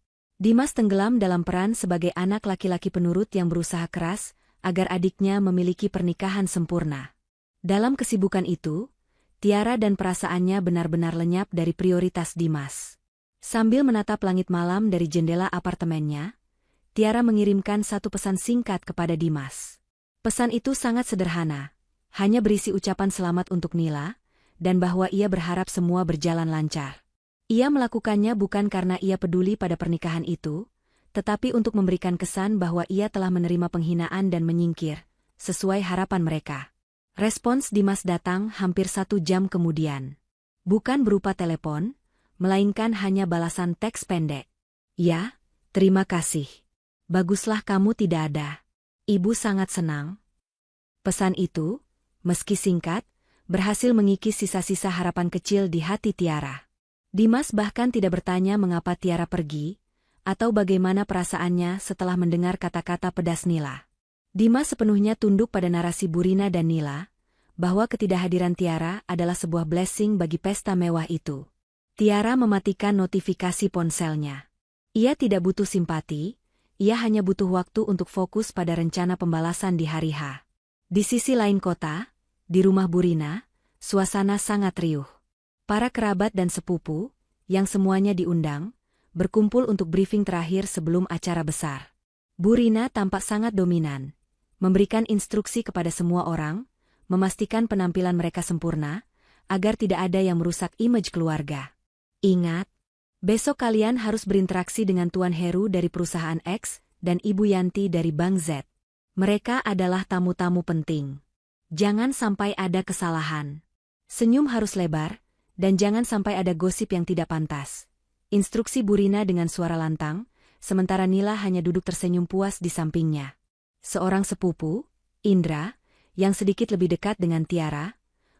Dimas tenggelam dalam peran sebagai anak laki-laki penurut yang berusaha keras agar adiknya memiliki pernikahan sempurna. Dalam kesibukan itu, Tiara dan perasaannya benar-benar lenyap dari prioritas Dimas. Sambil menatap langit malam dari jendela apartemennya, Tiara mengirimkan satu pesan singkat kepada Dimas. Pesan itu sangat sederhana, hanya berisi ucapan selamat untuk Nila, dan bahwa ia berharap semua berjalan lancar. Ia melakukannya bukan karena ia peduli pada pernikahan itu, tetapi untuk memberikan kesan bahwa ia telah menerima penghinaan dan menyingkir, sesuai harapan mereka. Respons Dimas datang hampir 1 jam kemudian. Bukan berupa telepon, melainkan hanya balasan teks pendek. Ya, terima kasih. Baguslah kamu tidak ada. Ibu sangat senang. Pesan itu, meski singkat, berhasil mengikis sisa-sisa harapan kecil di hati Tiara. Dimas bahkan tidak bertanya mengapa Tiara pergi, atau bagaimana perasaannya setelah mendengar kata-kata pedas Nila. Dimas sepenuhnya tunduk pada narasi Burina dan Nila, bahwa ketidakhadiran Tiara adalah sebuah blessing bagi pesta mewah itu. Tiara mematikan notifikasi ponselnya. Ia tidak butuh simpati, ia hanya butuh waktu untuk fokus pada rencana pembalasan di hari H. Di sisi lain kota, di rumah Burina, suasana sangat riuh. Para kerabat dan sepupu, yang semuanya diundang, berkumpul untuk briefing terakhir sebelum acara besar. Burina tampak sangat dominan, memberikan instruksi kepada semua orang, memastikan penampilan mereka sempurna, agar tidak ada yang merusak image keluarga. Ingat, besok kalian harus berinteraksi dengan Tuan Heru dari perusahaan X dan Ibu Yanti dari Bank Z. Mereka adalah tamu-tamu penting. Jangan sampai ada kesalahan. Senyum harus lebar, dan jangan sampai ada gosip yang tidak pantas. Instruksi Burina dengan suara lantang, sementara Nila hanya duduk tersenyum puas di sampingnya. Seorang sepupu, Indra, yang sedikit lebih dekat dengan Tiara,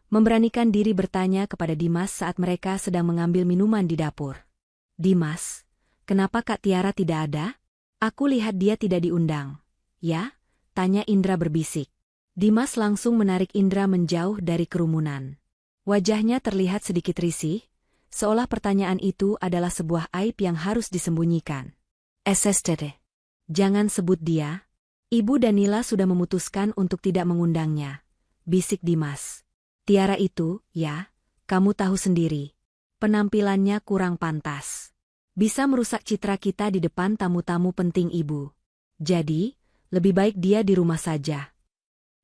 memberanikan diri bertanya kepada Dimas saat mereka sedang mengambil minuman di dapur. Dimas, kenapa Kak Tiara tidak ada? Aku lihat dia tidak diundang. Ya? Tanya Indra berbisik. Dimas langsung menarik Indra menjauh dari kerumunan. Wajahnya terlihat sedikit risih, seolah pertanyaan itu adalah sebuah aib yang harus disembunyikan. SSTD. Jangan sebut dia. Ibu dan Nila sudah memutuskan untuk tidak mengundangnya. Bisik Dimas. Tiara itu, ya, kamu tahu sendiri. Penampilannya kurang pantas. Bisa merusak citra kita di depan tamu-tamu penting ibu. Jadi, lebih baik dia di rumah saja.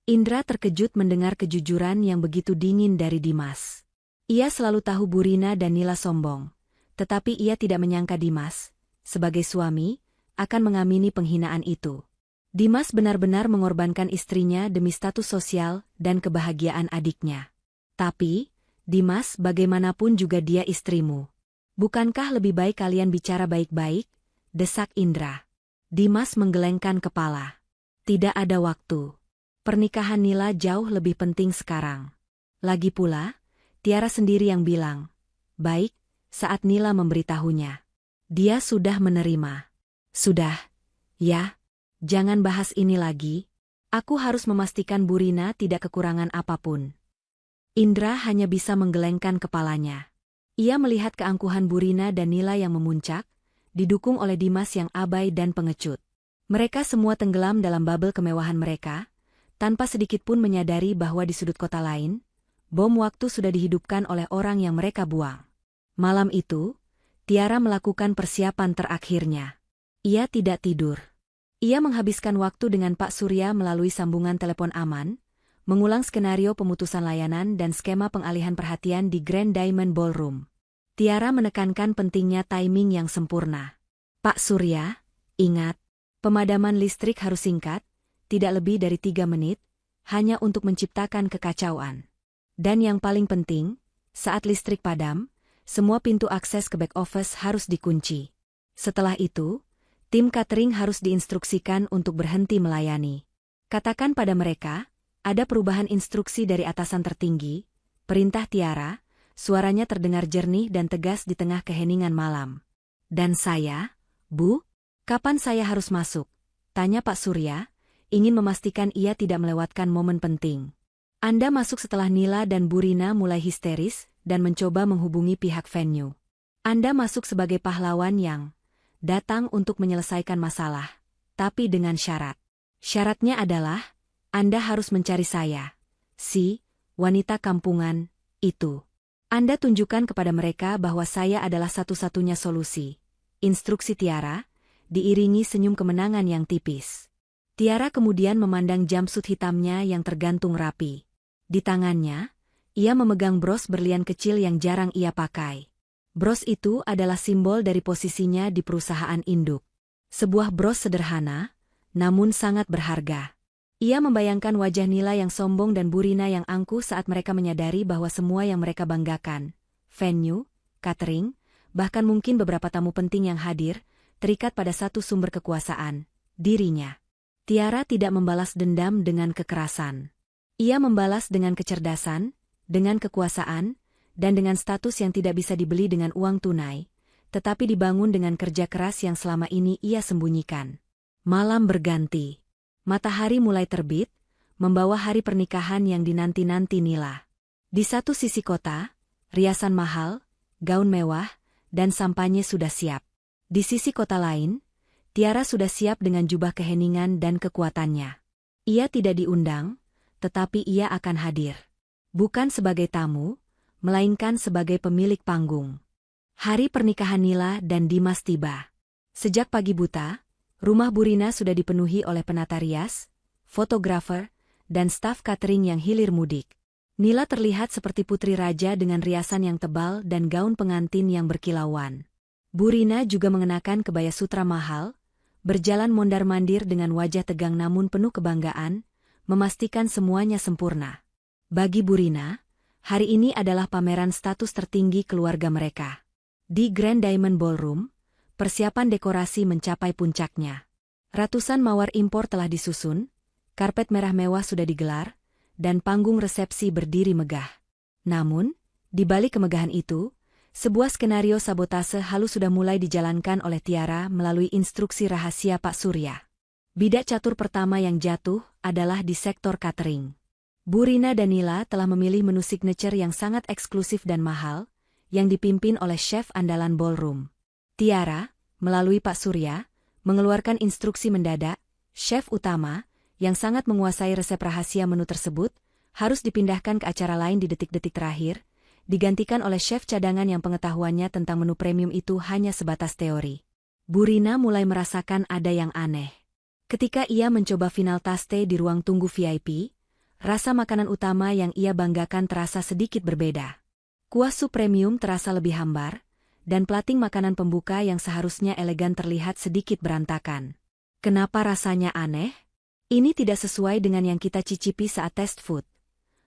Indra terkejut mendengar kejujuran yang begitu dingin dari Dimas. Ia selalu tahu Burina dan Nila sombong, tetapi ia tidak menyangka Dimas, sebagai suami, akan mengamini penghinaan itu. Dimas benar-benar mengorbankan istrinya demi status sosial dan kebahagiaan adiknya. Tapi, Dimas bagaimanapun juga dia istrimu. Bukankah lebih baik kalian bicara baik-baik? Desak Indra. Dimas menggelengkan kepala. Tidak ada waktu. Pernikahan Nila jauh lebih penting sekarang. Lagi pula, Tiara sendiri yang bilang. Baik, saat Nila memberitahunya. Dia sudah menerima. Sudah. Ya. Jangan bahas ini lagi. Aku harus memastikan Burina tidak kekurangan apapun. Indra hanya bisa menggelengkan kepalanya. Ia melihat keangkuhan Burina dan Nila yang memuncak, didukung oleh Dimas yang abai dan pengecut. Mereka semua tenggelam dalam bubble kemewahan mereka, tanpa sedikit pun menyadari bahwa di sudut kota lain, bom waktu sudah dihidupkan oleh orang yang mereka buang. Malam itu, Tiara melakukan persiapan terakhirnya. Ia tidak tidur. Ia menghabiskan waktu dengan Pak Surya melalui sambungan telepon aman, mengulang skenario pemutusan layanan dan skema pengalihan perhatian di Grand Diamond Ballroom. Tiara menekankan pentingnya timing yang sempurna. Pak Surya, ingat, pemadaman listrik harus singkat, tidak lebih dari 3 menit, hanya untuk menciptakan kekacauan. Dan yang paling penting, saat listrik padam, semua pintu akses ke back office harus dikunci. Setelah itu, tim catering harus diinstruksikan untuk berhenti melayani. Katakan pada mereka, ada perubahan instruksi dari atasan tertinggi, perintah Tiara, suaranya terdengar jernih dan tegas di tengah keheningan malam. Dan saya, Bu, kapan saya harus masuk? Tanya Pak Surya, ingin memastikan ia tidak melewatkan momen penting. Anda masuk setelah Nila dan Burina mulai histeris dan mencoba menghubungi pihak venue. Anda masuk sebagai pahlawan yang datang untuk menyelesaikan masalah, tapi dengan syarat. Syaratnya adalah, Anda harus mencari saya, si wanita kampungan itu. Anda tunjukkan kepada mereka bahwa saya adalah satu-satunya solusi. Instruksi Tiara, diiringi senyum kemenangan yang tipis. Tiara kemudian memandang jumpsuit hitamnya yang tergantung rapi. Di tangannya, ia memegang bros berlian kecil yang jarang ia pakai. Bros itu adalah simbol dari posisinya di perusahaan induk. Sebuah bros sederhana, namun sangat berharga. Ia membayangkan wajah Nila yang sombong dan Burina yang angkuh saat mereka menyadari bahwa semua yang mereka banggakan, venue, catering, bahkan mungkin beberapa tamu penting yang hadir, terikat pada satu sumber kekuasaan, dirinya. Tiara tidak membalas dendam dengan kekerasan. Ia membalas dengan kecerdasan, dengan kekuasaan, dan dengan status yang tidak bisa dibeli dengan uang tunai, tetapi dibangun dengan kerja keras yang selama ini ia sembunyikan. Malam berganti. Matahari mulai terbit, membawa hari pernikahan yang dinanti-nanti Nila. Di satu sisi kota, riasan mahal, gaun mewah, dan sampanye sudah siap. Di sisi kota lain, Tiara sudah siap dengan jubah keheningan dan kekuatannya. Ia tidak diundang, tetapi ia akan hadir. Bukan sebagai tamu, melainkan sebagai pemilik panggung. Hari pernikahan Nila dan Dimas tiba. Sejak pagi buta, rumah Burina sudah dipenuhi oleh penata rias, fotografer, dan staf catering yang hilir mudik. Nila terlihat seperti putri raja dengan riasan yang tebal dan gaun pengantin yang berkilauan. Burina juga mengenakan kebaya sutra mahal, berjalan mondar-mandir dengan wajah tegang namun penuh kebanggaan, memastikan semuanya sempurna. Bagi Burina, hari ini adalah pameran status tertinggi keluarga mereka. Di Grand Diamond Ballroom, persiapan dekorasi mencapai puncaknya. Ratusan mawar impor telah disusun, karpet merah mewah sudah digelar, dan panggung resepsi berdiri megah. Namun, di balik kemegahan itu, sebuah skenario sabotase halus sudah mulai dijalankan oleh Tiara melalui instruksi rahasia Pak Surya. Bidak catur pertama yang jatuh adalah di sektor catering. Burina dan Nila telah memilih menu signature yang sangat eksklusif dan mahal, yang dipimpin oleh chef andalan ballroom. Tiara, melalui Pak Surya, mengeluarkan instruksi mendadak, chef utama, yang sangat menguasai resep rahasia menu tersebut, harus dipindahkan ke acara lain di detik-detik terakhir, digantikan oleh chef cadangan yang pengetahuannya tentang menu premium itu hanya sebatas teori. Burina mulai merasakan ada yang aneh. Ketika ia mencoba final taste di ruang tunggu VIP, rasa makanan utama yang ia banggakan terasa sedikit berbeda. Kuah sup premium terasa lebih hambar, dan plating makanan pembuka yang seharusnya elegan terlihat sedikit berantakan. Kenapa rasanya aneh? Ini tidak sesuai dengan yang kita cicipi saat test food.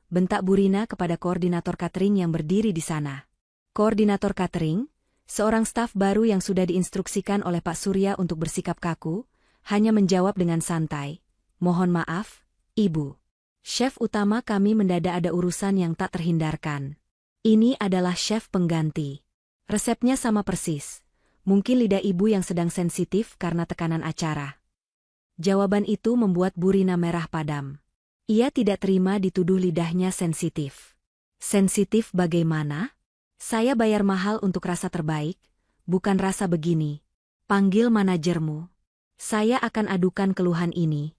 Bentak Burina kepada koordinator catering yang berdiri di sana. Koordinator catering, seorang staf baru yang sudah diinstruksikan oleh Pak Surya untuk bersikap kaku, hanya menjawab dengan santai, "Mohon maaf, Ibu. Chef utama kami mendadak ada urusan yang tak terhindarkan. Ini adalah chef pengganti. Resepnya sama persis. Mungkin lidah ibu yang sedang sensitif karena tekanan acara." Jawaban itu membuat Burina merah padam. Ia tidak terima dituduh lidahnya sensitif. Sensitif bagaimana? Saya bayar mahal untuk rasa terbaik, bukan rasa begini. Panggil manajermu. Saya akan adukan keluhan ini.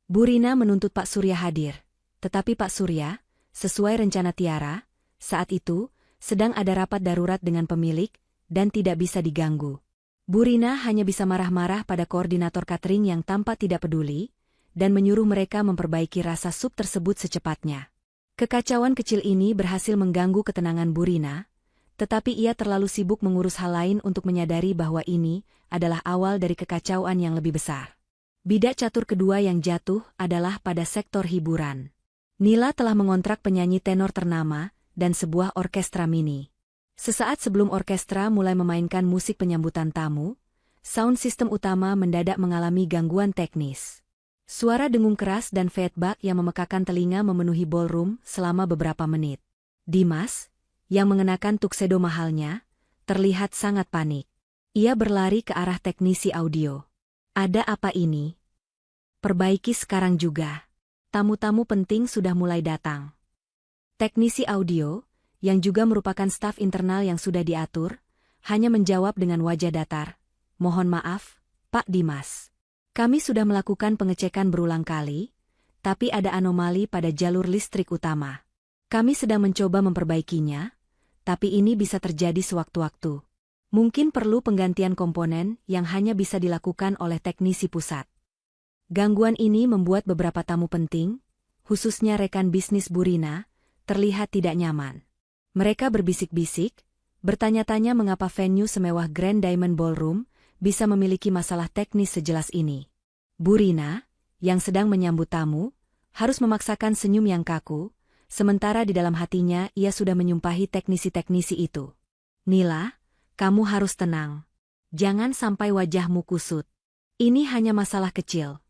Burina menuntut Pak Surya hadir. Tetapi Pak Surya, sesuai rencana Tiara, saat itu, sedang ada rapat darurat dengan pemilik, dan tidak bisa diganggu. Burina hanya bisa marah-marah pada koordinator catering yang tampak tidak peduli, dan menyuruh mereka memperbaiki rasa sup tersebut secepatnya. Kekacauan kecil ini berhasil mengganggu ketenangan Burina, tetapi ia terlalu sibuk mengurus hal lain untuk menyadari bahwa ini adalah awal dari kekacauan yang lebih besar. Bidak catur kedua yang jatuh adalah pada sektor hiburan. Nila telah mengontrak penyanyi tenor ternama, dan sebuah orkestra mini. Sesaat sebelum orkestra mulai memainkan musik penyambutan tamu, sound system utama mendadak mengalami gangguan teknis. Suara dengung keras dan feedback yang memekakan telinga memenuhi ballroom selama beberapa menit. Dimas, yang mengenakan tuxedo mahalnya, terlihat sangat panik. Ia berlari ke arah teknisi audio. "Ada apa ini? Perbaiki sekarang juga. Tamu-tamu penting sudah mulai datang." Teknisi audio, yang juga merupakan staf internal yang sudah diatur, hanya menjawab dengan wajah datar, "Mohon maaf, Pak Dimas. Kami sudah melakukan pengecekan berulang kali, tapi ada anomali pada jalur listrik utama. Kami sedang mencoba memperbaikinya, tapi ini bisa terjadi sewaktu-waktu. Mungkin perlu penggantian komponen yang hanya bisa dilakukan oleh teknisi pusat." Gangguan ini membuat beberapa tamu penting, khususnya rekan bisnis Burina, terlihat tidak nyaman. Mereka berbisik-bisik, bertanya-tanya mengapa venue semewah Grand Diamond Ballroom bisa memiliki masalah teknis sejelas ini. Burina, yang sedang menyambut tamu, harus memaksakan senyum yang kaku, sementara di dalam hatinya ia sudah menyumpahi teknisi-teknisi itu. "Nila, kamu harus tenang. Jangan sampai wajahmu kusut. Ini hanya masalah kecil,"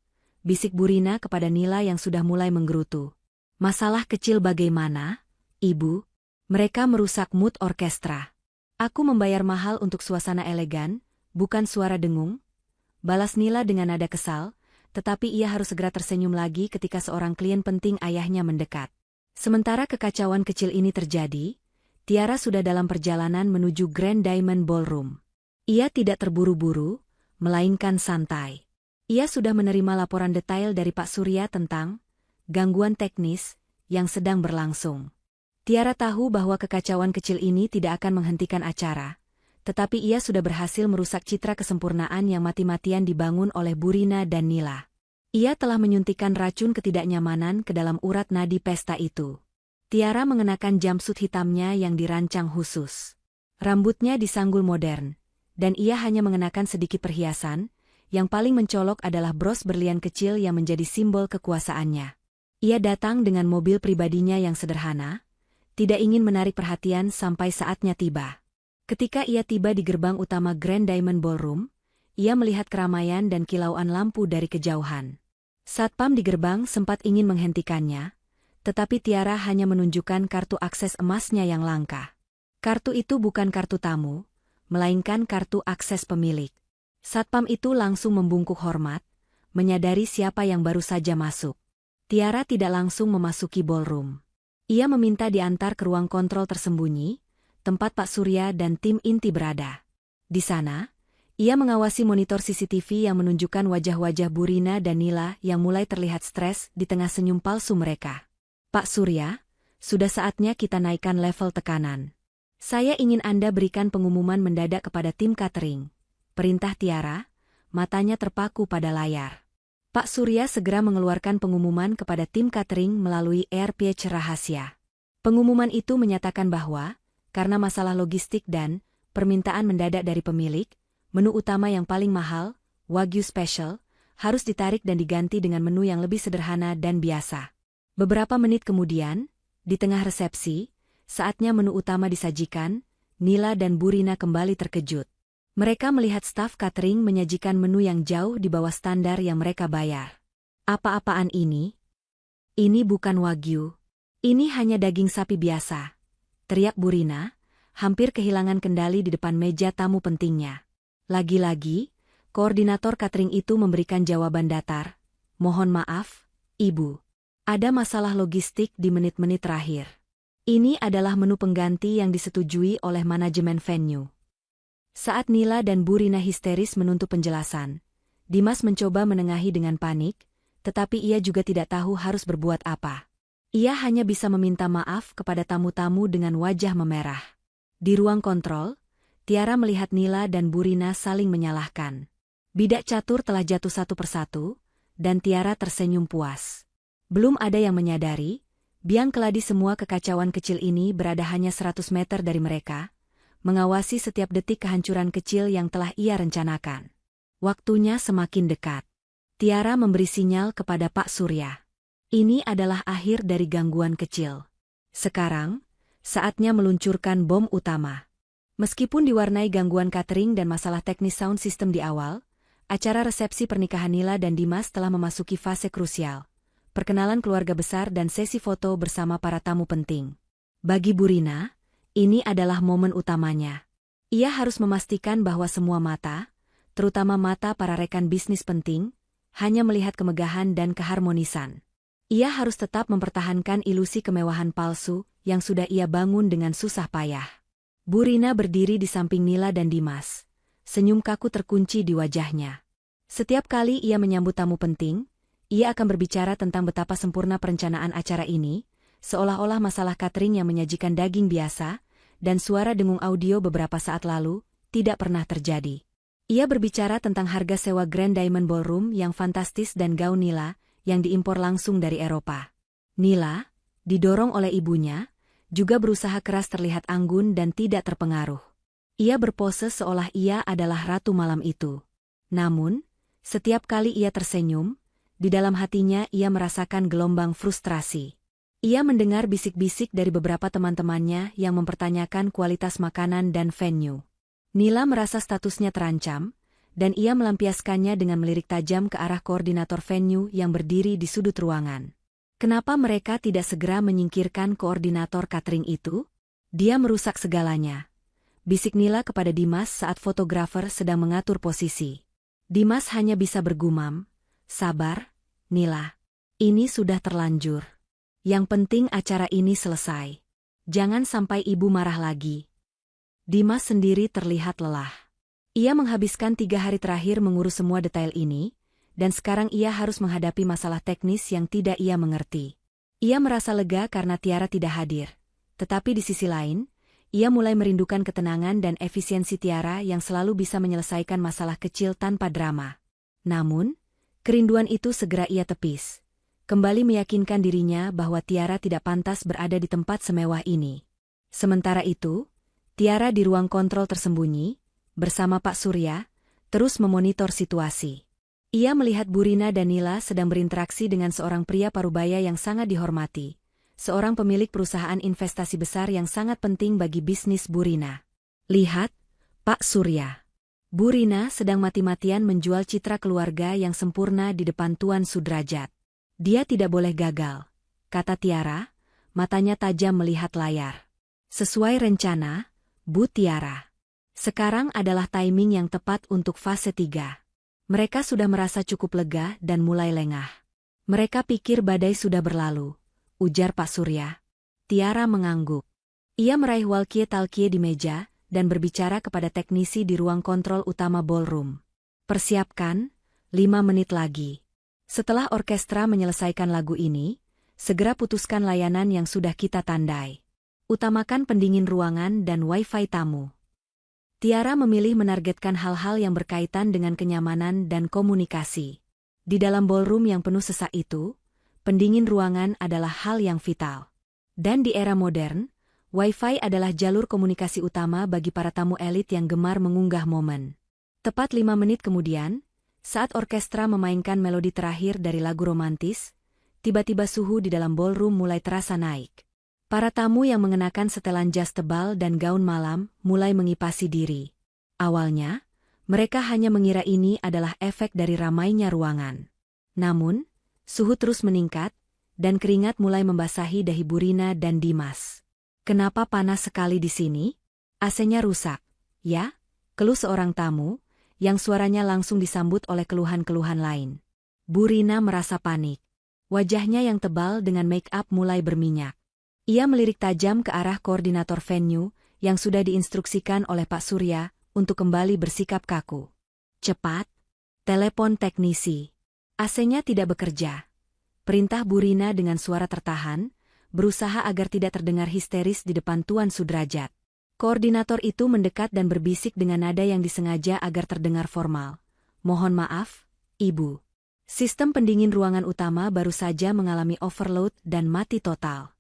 bisik Burina kepada Nila yang sudah mulai menggerutu. "Masalah kecil bagaimana, Ibu? Mereka merusak mood orkestra. Aku membayar mahal untuk suasana elegan, bukan suara dengung," balas Nila dengan nada kesal, tetapi ia harus segera tersenyum lagi ketika seorang klien penting ayahnya mendekat. Sementara kekacauan kecil ini terjadi, Tiara sudah dalam perjalanan menuju Grand Diamond Ballroom. Ia tidak terburu-buru, melainkan santai. Ia sudah menerima laporan detail dari Pak Surya tentang gangguan teknis yang sedang berlangsung. Tiara tahu bahwa kekacauan kecil ini tidak akan menghentikan acara, tetapi ia sudah berhasil merusak citra kesempurnaan yang mati-matian dibangun oleh Burina dan Nila. Ia telah menyuntikkan racun ketidaknyamanan ke dalam urat nadi pesta itu. Tiara mengenakan jumpsuit hitamnya yang dirancang khusus. Rambutnya disanggul modern, dan ia hanya mengenakan sedikit perhiasan. Yang paling mencolok adalah bros berlian kecil yang menjadi simbol kekuasaannya. Ia datang dengan mobil pribadinya yang sederhana, tidak ingin menarik perhatian sampai saatnya tiba. Ketika ia tiba di gerbang utama Grand Diamond Ballroom, ia melihat keramaian dan kilauan lampu dari kejauhan. Satpam di gerbang sempat ingin menghentikannya, tetapi Tiara hanya menunjukkan kartu akses emasnya yang langka. Kartu itu bukan kartu tamu, melainkan kartu akses pemilik. Satpam itu langsung membungkuk hormat, menyadari siapa yang baru saja masuk. Tiara tidak langsung memasuki ballroom. Ia meminta diantar ke ruang kontrol tersembunyi, tempat Pak Surya dan tim inti berada. Di sana, ia mengawasi monitor CCTV yang menunjukkan wajah-wajah Burina dan Nila yang mulai terlihat stres di tengah senyum palsu mereka. "Pak Surya, sudah saatnya kita naikkan level tekanan. Saya ingin Anda berikan pengumuman mendadak kepada tim catering," perintah Tiara, matanya terpaku pada layar. Pak Surya segera mengeluarkan pengumuman kepada tim catering melalui AirPage rahasia. Pengumuman itu menyatakan bahwa, karena masalah logistik dan permintaan mendadak dari pemilik, menu utama yang paling mahal, Wagyu Special, harus ditarik dan diganti dengan menu yang lebih sederhana dan biasa. Beberapa menit kemudian, di tengah resepsi, saatnya menu utama disajikan, Nila dan Burina kembali terkejut. Mereka melihat staf catering menyajikan menu yang jauh di bawah standar yang mereka bayar. "Apa-apaan ini? Ini bukan Wagyu. Ini hanya daging sapi biasa," teriak Burina, hampir kehilangan kendali di depan meja tamu pentingnya. Lagi-lagi, koordinator catering itu memberikan jawaban datar, "Mohon maaf, Ibu. Ada masalah logistik di menit-menit terakhir. Ini adalah menu pengganti yang disetujui oleh manajemen venue." Saat Nila dan Burina histeris menuntut penjelasan, Dimas mencoba menengahi dengan panik, tetapi ia juga tidak tahu harus berbuat apa. Ia hanya bisa meminta maaf kepada tamu-tamu dengan wajah memerah. Di ruang kontrol, Tiara melihat Nila dan Burina saling menyalahkan. Bidak catur telah jatuh satu persatu, dan Tiara tersenyum puas. Belum ada yang menyadari, biang keladi semua kekacauan kecil ini berada hanya 100 meter dari mereka, mengawasi setiap detik kehancuran kecil yang telah ia rencanakan. Waktunya semakin dekat. Tiara memberi sinyal kepada Pak Surya. Ini adalah akhir dari gangguan kecil. Sekarang, saatnya meluncurkan bom utama. Meskipun diwarnai gangguan catering dan masalah teknis sound system di awal, acara resepsi pernikahan Nila dan Dimas telah memasuki fase krusial. Perkenalan keluarga besar dan sesi foto bersama para tamu penting. Bagi Burina, ini adalah momen utamanya. Ia harus memastikan bahwa semua mata, terutama mata para rekan bisnis penting, hanya melihat kemegahan dan keharmonisan. Ia harus tetap mempertahankan ilusi kemewahan palsu yang sudah ia bangun dengan susah payah. Bu Rina berdiri di samping Nila dan Dimas. Senyum kaku terkunci di wajahnya. Setiap kali ia menyambut tamu penting, ia akan berbicara tentang betapa sempurna perencanaan acara ini, seolah-olah masalah catering yang menyajikan daging biasa, dan suara dengung audio beberapa saat lalu, tidak pernah terjadi. Ia berbicara tentang harga sewa Grand Diamond Ballroom yang fantastis dan gaun Nila, yang diimpor langsung dari Eropa. Nila, didorong oleh ibunya, juga berusaha keras terlihat anggun dan tidak terpengaruh. Ia berpose seolah ia adalah ratu malam itu. Namun, setiap kali ia tersenyum, di dalam hatinya ia merasakan gelombang frustrasi. Ia mendengar bisik-bisik dari beberapa teman-temannya yang mempertanyakan kualitas makanan dan venue. Nila merasa statusnya terancam, dan ia melampiaskannya dengan melirik tajam ke arah koordinator venue yang berdiri di sudut ruangan. Kenapa mereka tidak segera menyingkirkan koordinator catering itu? Dia merusak segalanya. Bisik Nila kepada Dimas saat fotografer sedang mengatur posisi. Dimas hanya bisa bergumam, "Sabar, Nila. Ini sudah terlanjur. Yang penting acara ini selesai. Jangan sampai ibu marah lagi." Dimas sendiri terlihat lelah. Ia menghabiskan 3 hari terakhir mengurus semua detail ini, dan sekarang ia harus menghadapi masalah teknis yang tidak ia mengerti. Ia merasa lega karena Tiara tidak hadir. Tetapi di sisi lain, ia mulai merindukan ketenangan dan efisiensi Tiara yang selalu bisa menyelesaikan masalah kecil tanpa drama. Namun, kerinduan itu segera ia tepis. Kembali meyakinkan dirinya bahwa Tiara tidak pantas berada di tempat semewah ini. Sementara itu, Tiara di ruang kontrol tersembunyi, bersama Pak Surya, terus memonitor situasi. Ia melihat Bu Rina dan Nila sedang berinteraksi dengan seorang pria parubaya yang sangat dihormati. Seorang pemilik perusahaan investasi besar yang sangat penting bagi bisnis Bu Rina. "Lihat, Pak Surya. Bu Rina sedang mati-matian menjual citra keluarga yang sempurna di depan Tuan Sudrajat. Dia tidak boleh gagal," kata Tiara, matanya tajam melihat layar. "Sesuai rencana, Bu Tiara. Sekarang adalah timing yang tepat untuk fase 3. Mereka sudah merasa cukup lega dan mulai lengah. Mereka pikir badai sudah berlalu," ujar Pak Surya. Tiara mengangguk. Ia meraih walkie-talkie di meja dan berbicara kepada teknisi di ruang kontrol utama ballroom. "Persiapkan, 5 menit lagi. Setelah orkestra menyelesaikan lagu ini, segera putuskan layanan yang sudah kita tandai. Utamakan pendingin ruangan dan wifi tamu." Tiara memilih menargetkan hal-hal yang berkaitan dengan kenyamanan dan komunikasi. Di dalam ballroom yang penuh sesak itu, pendingin ruangan adalah hal yang vital. Dan di era modern, Wi-Fi adalah jalur komunikasi utama bagi para tamu elit yang gemar mengunggah momen. Tepat 5 menit kemudian, saat orkestra memainkan melodi terakhir dari lagu romantis, tiba-tiba suhu di dalam ballroom mulai terasa naik. Para tamu yang mengenakan setelan jas tebal dan gaun malam mulai mengipasi diri. Awalnya, mereka hanya mengira ini adalah efek dari ramainya ruangan. Namun, suhu terus meningkat, dan keringat mulai membasahi dahi Bu Rina dan Dimas. "Kenapa panas sekali di sini? AC-nya rusak, ya?" keluh seorang tamu, yang suaranya langsung disambut oleh keluhan-keluhan lain. Bu Rina merasa panik. Wajahnya yang tebal dengan make-up mulai berminyak. Ia melirik tajam ke arah koordinator venue, yang sudah diinstruksikan oleh Pak Surya, untuk kembali bersikap kaku. "Cepat, telepon teknisi. AC-nya tidak bekerja," perintah Bu Rina dengan suara tertahan, berusaha agar tidak terdengar histeris di depan Tuan Sudrajat. Koordinator itu mendekat dan berbisik dengan nada yang disengaja agar terdengar formal. "Mohon maaf, Ibu. Sistem pendingin ruangan utama baru saja mengalami overload dan mati total.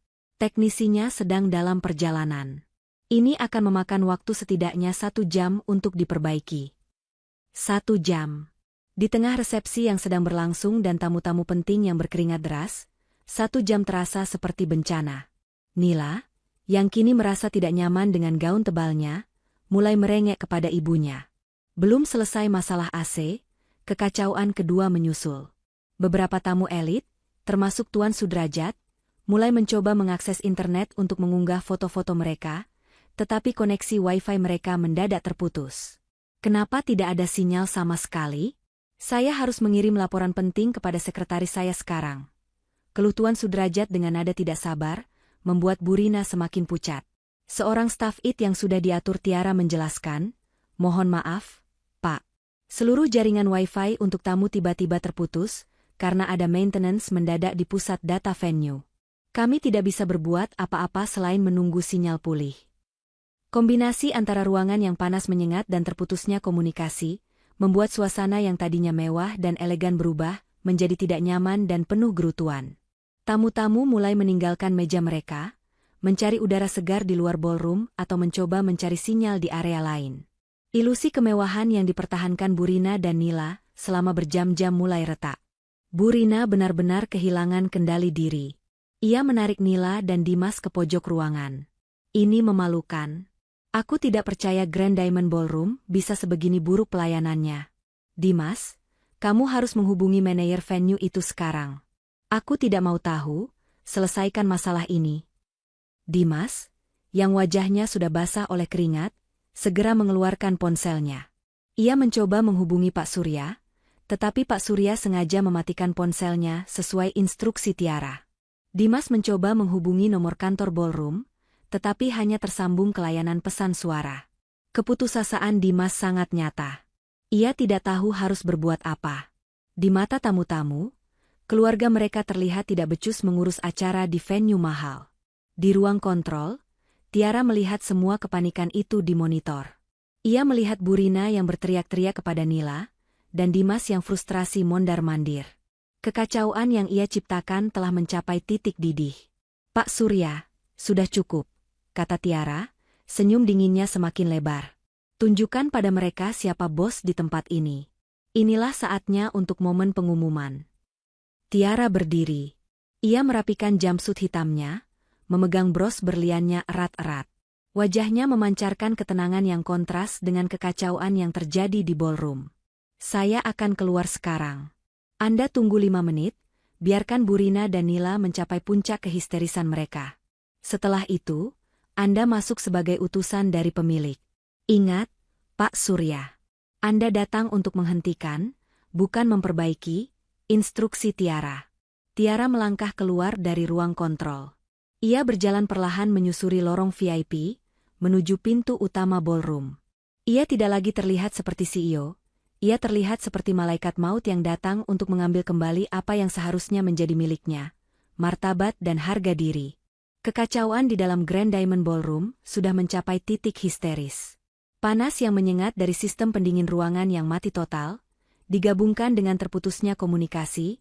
Teknisinya sedang dalam perjalanan. Ini akan memakan waktu setidaknya 1 jam untuk diperbaiki." 1 jam. Di tengah resepsi yang sedang berlangsung dan tamu-tamu penting yang berkeringat deras, 1 jam terasa seperti bencana. Nila, yang kini merasa tidak nyaman dengan gaun tebalnya, mulai merengek kepada ibunya. Belum selesai masalah AC, kekacauan kedua menyusul. Beberapa tamu elit, termasuk Tuan Sudrajat, mulai mencoba mengakses internet untuk mengunggah foto-foto mereka, tetapi koneksi Wi-Fi mereka mendadak terputus. "Kenapa tidak ada sinyal sama sekali? Saya harus mengirim laporan penting kepada sekretaris saya sekarang," keluh Tuan Sudrajat dengan nada tidak sabar, membuat Bu Rina semakin pucat. Seorang staf IT yang sudah diatur Tiara menjelaskan, "Mohon maaf, Pak. Seluruh jaringan Wi-Fi untuk tamu tiba-tiba terputus, karena ada maintenance mendadak di pusat data venue. Kami tidak bisa berbuat apa-apa selain menunggu sinyal pulih." Kombinasi antara ruangan yang panas menyengat dan terputusnya komunikasi, membuat suasana yang tadinya mewah dan elegan berubah, menjadi tidak nyaman dan penuh gerutuan. Tamu-tamu mulai meninggalkan meja mereka, mencari udara segar di luar ballroom atau mencoba mencari sinyal di area lain. Ilusi kemewahan yang dipertahankan Burina dan Nila selama berjam-jam mulai retak. Burina benar-benar kehilangan kendali diri. Ia menarik Nila dan Dimas ke pojok ruangan. "Ini memalukan. Aku tidak percaya Grand Diamond Ballroom bisa sebegini buruk pelayanannya. Dimas, kamu harus menghubungi manajer venue itu sekarang. Aku tidak mau tahu, selesaikan masalah ini." Dimas, yang wajahnya sudah basah oleh keringat, segera mengeluarkan ponselnya. Ia mencoba menghubungi Pak Surya, tetapi Pak Surya sengaja mematikan ponselnya sesuai instruksi Tiara. Dimas mencoba menghubungi nomor kantor ballroom, tetapi hanya tersambung ke layanan pesan suara. Keputusasaan Dimas sangat nyata. Ia tidak tahu harus berbuat apa. Di mata tamu-tamu, keluarga mereka terlihat tidak becus mengurus acara di venue mahal. Di ruang kontrol, Tiara melihat semua kepanikan itu di monitor. Ia melihat Burina yang berteriak-teriak kepada Nila, dan Dimas yang frustrasi mondar-mandir. Kekacauan yang ia ciptakan telah mencapai titik didih. "Pak Surya, sudah cukup," kata Tiara, senyum dinginnya semakin lebar. "Tunjukkan pada mereka siapa bos di tempat ini. Inilah saatnya untuk momen pengumuman." Tiara berdiri. Ia merapikan jumpsuit hitamnya, memegang bros berliannya erat-erat. Wajahnya memancarkan ketenangan yang kontras dengan kekacauan yang terjadi di ballroom. "Saya akan keluar sekarang. Anda tunggu 5 menit, biarkan Burina dan Nila mencapai puncak kehisterisan mereka. Setelah itu, Anda masuk sebagai utusan dari pemilik. Ingat, Pak Surya, Anda datang untuk menghentikan, bukan memperbaiki," instruksi Tiara. Tiara melangkah keluar dari ruang kontrol. Ia berjalan perlahan menyusuri lorong VIP, menuju pintu utama ballroom. Ia tidak lagi terlihat seperti CEO, ia terlihat seperti malaikat maut yang datang untuk mengambil kembali apa yang seharusnya menjadi miliknya, martabat dan harga diri. Kekacauan di dalam Grand Diamond Ballroom sudah mencapai titik histeris. Panas yang menyengat dari sistem pendingin ruangan yang mati total, digabungkan dengan terputusnya komunikasi,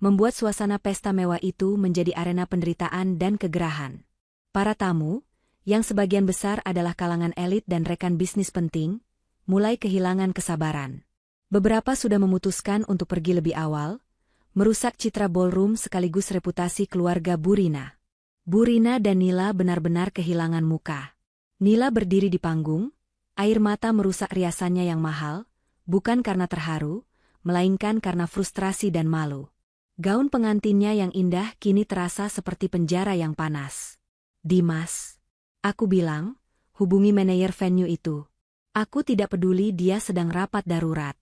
membuat suasana pesta mewah itu menjadi arena penderitaan dan kegerahan. Para tamu, yang sebagian besar adalah kalangan elit dan rekan bisnis penting, mulai kehilangan kesabaran. Beberapa sudah memutuskan untuk pergi lebih awal, merusak citra ballroom sekaligus reputasi keluarga Burina. Burina dan Nila benar-benar kehilangan muka. Nila berdiri di panggung, air mata merusak riasannya yang mahal, bukan karena terharu, melainkan karena frustrasi dan malu. Gaun pengantinnya yang indah kini terasa seperti penjara yang panas. "Dimas, aku bilang, hubungi manajer venue itu. Aku tidak peduli dia sedang rapat darurat.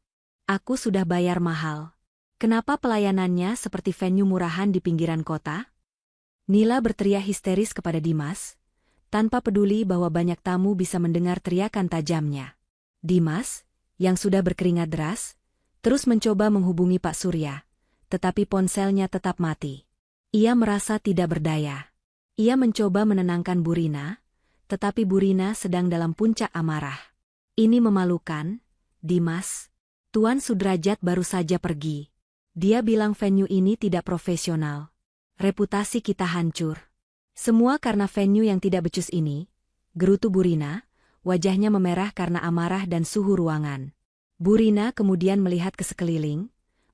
Aku sudah bayar mahal. Kenapa pelayanannya seperti venue murahan di pinggiran kota?" Nila berteriak histeris kepada Dimas, tanpa peduli bahwa banyak tamu bisa mendengar teriakan tajamnya. Dimas, yang sudah berkeringat deras, terus mencoba menghubungi Pak Surya, tetapi ponselnya tetap mati. Ia merasa tidak berdaya. Ia mencoba menenangkan Burina, tetapi Burina sedang dalam puncak amarah. "Ini memalukan, Dimas. Tuan Sudrajat baru saja pergi. Dia bilang venue ini tidak profesional. Reputasi kita hancur. Semua karena venue yang tidak becus ini," gerutu Burina, wajahnya memerah karena amarah dan suhu ruangan. Burina kemudian melihat ke sekeliling,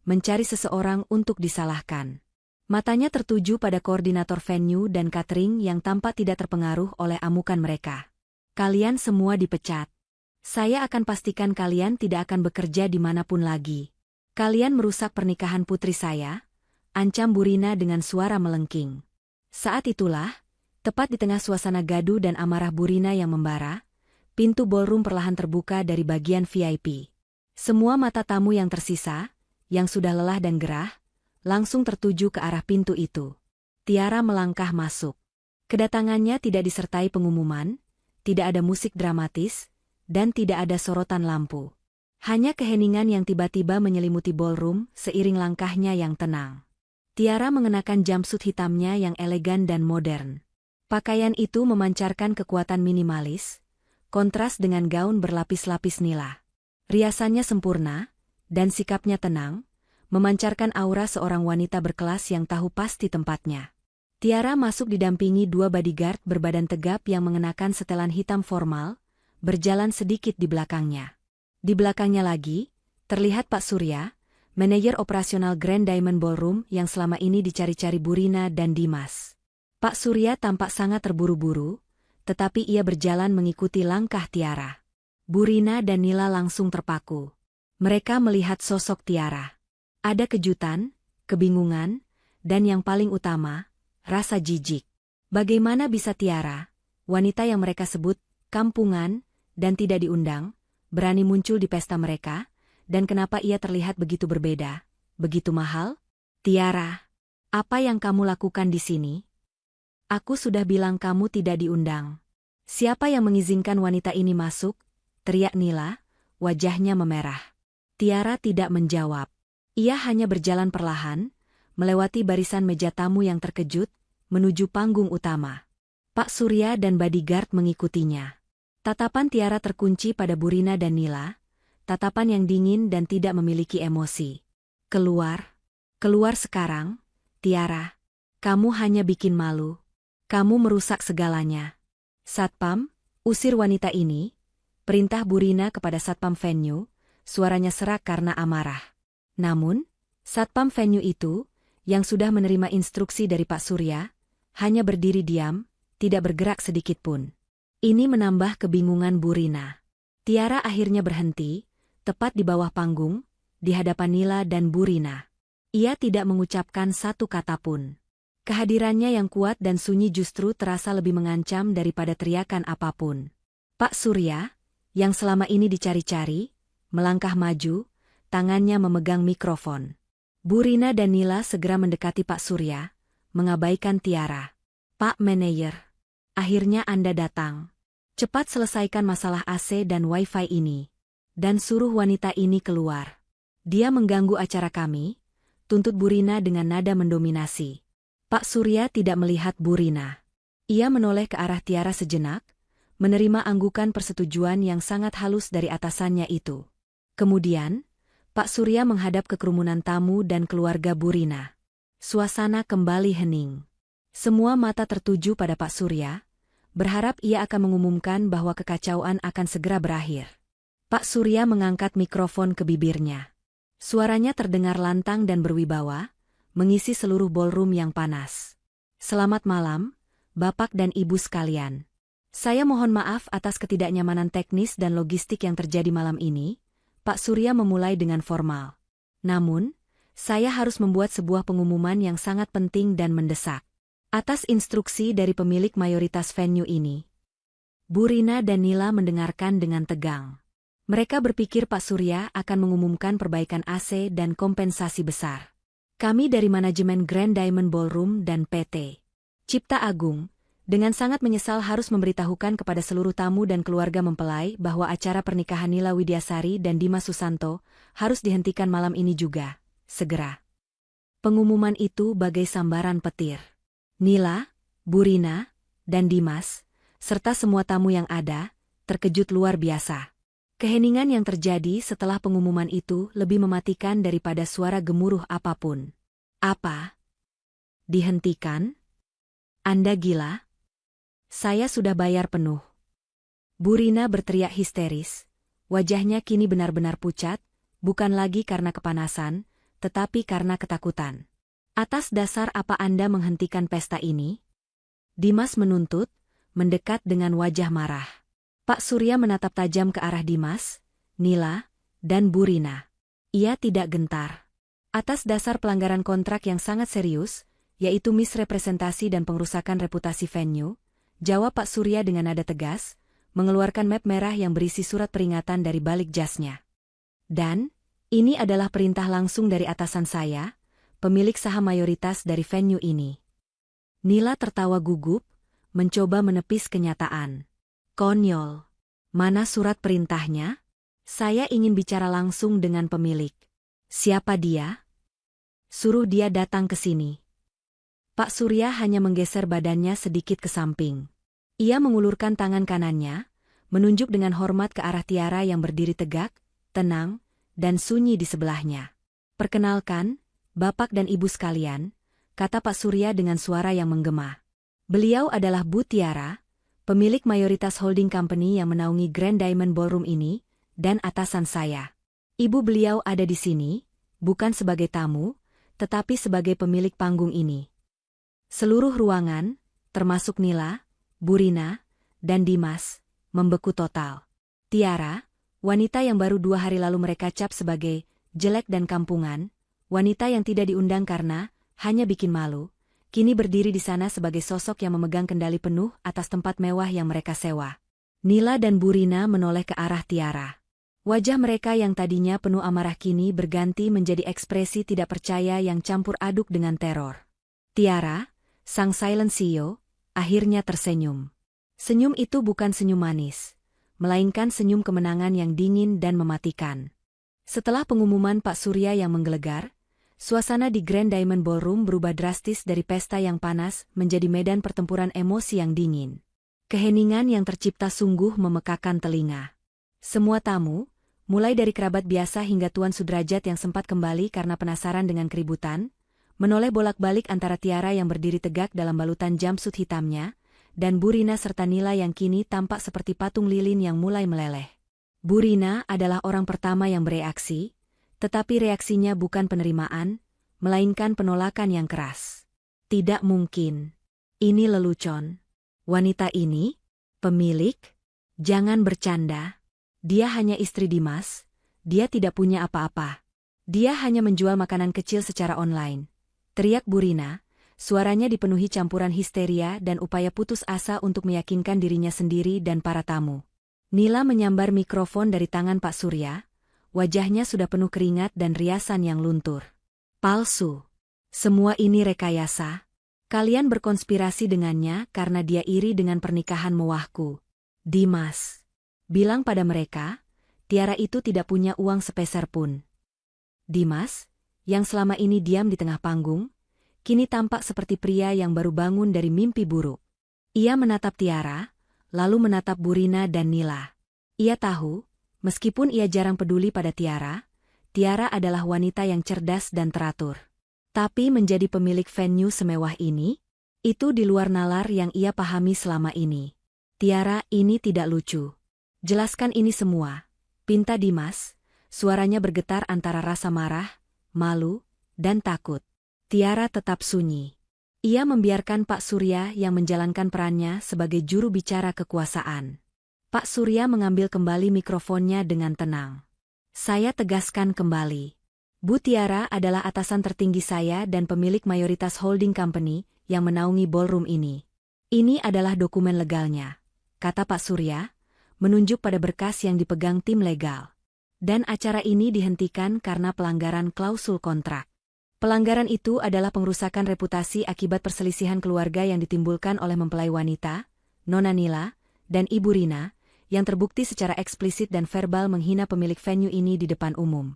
mencari seseorang untuk disalahkan. Matanya tertuju pada koordinator venue dan catering yang tampak tidak terpengaruh oleh amukan mereka. "Kalian semua dipecat. Saya akan pastikan kalian tidak akan bekerja dimanapun lagi. Kalian merusak pernikahan putri saya," ancam Burina dengan suara melengking. Saat itulah, tepat di tengah suasana gaduh dan amarah Burina yang membara, pintu ballroom perlahan terbuka dari bagian VIP. Semua mata tamu yang tersisa, yang sudah lelah dan gerah, langsung tertuju ke arah pintu itu. Tiara melangkah masuk. Kedatangannya tidak disertai pengumuman, tidak ada musik dramatis, dan tidak ada sorotan lampu. Hanya keheningan yang tiba-tiba menyelimuti ballroom seiring langkahnya yang tenang. Tiara mengenakan jumpsuit hitamnya yang elegan dan modern. Pakaian itu memancarkan kekuatan minimalis, kontras dengan gaun berlapis-lapis nila. Riasannya sempurna, dan sikapnya tenang, memancarkan aura seorang wanita berkelas yang tahu pasti tempatnya. Tiara masuk didampingi dua bodyguard berbadan tegap yang mengenakan setelan hitam formal, berjalan sedikit di belakangnya. Di belakangnya lagi, terlihat Pak Surya, manajer operasional Grand Diamond Ballroom yang selama ini dicari-cari Burina dan Dimas. Pak Surya tampak sangat terburu-buru, tetapi ia berjalan mengikuti langkah Tiara. Burina dan Nila langsung terpaku. Mereka melihat sosok Tiara. Ada kejutan, kebingungan, dan yang paling utama, rasa jijik. Bagaimana bisa Tiara, wanita yang mereka sebut kampungan dan tidak diundang, berani muncul di pesta mereka, dan kenapa ia terlihat begitu berbeda, begitu mahal? Tiara, apa yang kamu lakukan di sini? Aku sudah bilang kamu tidak diundang. Siapa yang mengizinkan wanita ini masuk? Teriak Nila, wajahnya memerah. Tiara tidak menjawab. Ia hanya berjalan perlahan, melewati barisan meja tamu yang terkejut, menuju panggung utama. Pak Surya dan bodyguard mengikutinya. Tatapan Tiara terkunci pada Burina dan Nila, tatapan yang dingin dan tidak memiliki emosi. Keluar. Keluar sekarang, Tiara. Kamu hanya bikin malu. Kamu merusak segalanya. Satpam, usir wanita ini. Perintah Burina kepada Satpam venue. Suaranya serak karena amarah. Namun, Satpam venue itu, yang sudah menerima instruksi dari Pak Surya, hanya berdiri diam, tidak bergerak sedikitpun. Ini menambah kebingungan Burina. Tiara akhirnya berhenti, tepat di bawah panggung, di hadapan Nila dan Burina. Ia tidak mengucapkan satu kata pun. Kehadirannya yang kuat dan sunyi justru terasa lebih mengancam daripada teriakan apapun. Pak Surya, yang selama ini dicari-cari, melangkah maju, tangannya memegang mikrofon. Burina dan Nila segera mendekati Pak Surya, mengabaikan Tiara. Pak Manajer, akhirnya Anda datang. Cepat selesaikan masalah AC dan Wi-Fi ini. Dan suruh wanita ini keluar. Dia mengganggu acara kami, tuntut Burina dengan nada mendominasi. Pak Surya tidak melihat Burina. Ia menoleh ke arah Tiara sejenak, menerima anggukan persetujuan yang sangat halus dari atasannya itu. Kemudian, Pak Surya menghadap ke kerumunan tamu dan keluarga Burina. Suasana kembali hening. Semua mata tertuju pada Pak Surya, berharap ia akan mengumumkan bahwa kekacauan akan segera berakhir. Pak Surya mengangkat mikrofon ke bibirnya. Suaranya terdengar lantang dan berwibawa, mengisi seluruh ballroom yang panas. Selamat malam, Bapak dan Ibu sekalian. Saya mohon maaf atas ketidaknyamanan teknis dan logistik yang terjadi malam ini. Pak Surya memulai dengan formal. Namun, saya harus membuat sebuah pengumuman yang sangat penting dan mendesak. Atas instruksi dari pemilik mayoritas venue ini. Burina dan Nila mendengarkan dengan tegang. Mereka berpikir Pak Surya akan mengumumkan perbaikan AC dan kompensasi besar. Kami dari manajemen Grand Diamond Ballroom dan PT Cipta Agung, dengan sangat menyesal harus memberitahukan kepada seluruh tamu dan keluarga mempelai bahwa acara pernikahan Nila Widyasari dan Dimas Susanto harus dihentikan malam ini juga, segera. Pengumuman itu bagai sambaran petir. Nila, Burina, dan Dimas, serta semua tamu yang ada, terkejut luar biasa. Keheningan yang terjadi setelah pengumuman itu lebih mematikan daripada suara gemuruh apapun. Apa? Dihentikan? Anda gila? Saya sudah bayar penuh. Burina berteriak histeris. Wajahnya kini benar-benar pucat, bukan lagi karena kepanasan, tetapi karena ketakutan. Atas dasar apa Anda menghentikan pesta ini? Dimas menuntut, mendekat dengan wajah marah. Pak Surya menatap tajam ke arah Dimas, Nila, dan Burina. Ia tidak gentar. Atas dasar pelanggaran kontrak yang sangat serius, yaitu misrepresentasi dan pengrusakan reputasi venue, jawab Pak Surya dengan nada tegas, mengeluarkan map merah yang berisi surat peringatan dari balik jasnya. Dan, ini adalah perintah langsung dari atasan saya, pemilik saham mayoritas dari venue ini. Nila tertawa gugup, mencoba menepis kenyataan. Konyol. Mana surat perintahnya? Saya ingin bicara langsung dengan pemilik. Siapa dia? Suruh dia datang ke sini. Pak Surya hanya menggeser badannya sedikit ke samping. Ia mengulurkan tangan kanannya, menunjuk dengan hormat ke arah Tiara yang berdiri tegak, tenang, dan sunyi di sebelahnya. Perkenalkan, Bapak dan Ibu sekalian, kata Pak Surya dengan suara yang menggema. Beliau adalah Bu Tiara, pemilik mayoritas holding company yang menaungi Grand Diamond Ballroom ini, dan atasan saya. Ibu beliau ada di sini, bukan sebagai tamu, tetapi sebagai pemilik panggung ini. Seluruh ruangan, termasuk Nila, Burina, dan Dimas, membeku total. Tiara, wanita yang baru 2 hari lalu mereka cap sebagai jelek dan kampungan, wanita yang tidak diundang karena hanya bikin malu, kini berdiri di sana sebagai sosok yang memegang kendali penuh atas tempat mewah yang mereka sewa. Nila dan Burina menoleh ke arah Tiara. Wajah mereka yang tadinya penuh amarah kini berganti menjadi ekspresi tidak percaya yang campur aduk dengan teror. Tiara, sang silent CEO, akhirnya tersenyum. Senyum itu bukan senyum manis, melainkan senyum kemenangan yang dingin dan mematikan. Setelah pengumuman Pak Surya yang menggelegar, suasana di Grand Diamond Ballroom berubah drastis dari pesta yang panas menjadi medan pertempuran emosi yang dingin. Keheningan yang tercipta sungguh memekakan telinga. Semua tamu, mulai dari kerabat biasa hingga Tuan Sudrajat yang sempat kembali karena penasaran dengan keributan, menoleh bolak-balik antara Tiara yang berdiri tegak dalam balutan jumpsuit hitamnya, dan Burina serta Nila yang kini tampak seperti patung lilin yang mulai meleleh. Burina adalah orang pertama yang bereaksi, tetapi reaksinya bukan penerimaan, melainkan penolakan yang keras. Tidak mungkin. Ini lelucon. Wanita ini? Pemilik? Jangan bercanda. Dia hanya istri Dimas, dia tidak punya apa-apa. Dia hanya menjual makanan kecil secara online. Teriak Burina, suaranya dipenuhi campuran histeria dan upaya putus asa untuk meyakinkan dirinya sendiri dan para tamu. Nila menyambar mikrofon dari tangan Pak Surya. Wajahnya sudah penuh keringat dan riasan yang luntur. Palsu. Semua ini rekayasa. Kalian berkonspirasi dengannya karena dia iri dengan pernikahan mewahku. Dimas. Bilang pada mereka, Tiara itu tidak punya uang sepeser pun. Dimas, yang selama ini diam di tengah panggung, kini tampak seperti pria yang baru bangun dari mimpi buruk. Ia menatap Tiara, lalu menatap Burina dan Nila. Ia tahu, meskipun ia jarang peduli pada Tiara, Tiara adalah wanita yang cerdas dan teratur. Tapi menjadi pemilik venue semewah ini, itu di luar nalar yang ia pahami selama ini. Tiara, ini tidak lucu. Jelaskan ini semua, pinta Dimas, suaranya bergetar antara rasa marah, malu, dan takut. Tiara tetap sunyi. Ia membiarkan Pak Surya yang menjalankan perannya sebagai juru bicara kekuasaan. Pak Surya mengambil kembali mikrofonnya dengan tenang. Saya tegaskan kembali. Bu Tiara adalah atasan tertinggi saya dan pemilik mayoritas holding company yang menaungi ballroom ini. Ini adalah dokumen legalnya, kata Pak Surya, menunjuk pada berkas yang dipegang tim legal. Dan acara ini dihentikan karena pelanggaran klausul kontrak. Pelanggaran itu adalah pengrusakan reputasi akibat perselisihan keluarga yang ditimbulkan oleh mempelai wanita, Nona Nila, dan Ibu Rina, yang terbukti secara eksplisit dan verbal menghina pemilik venue ini di depan umum.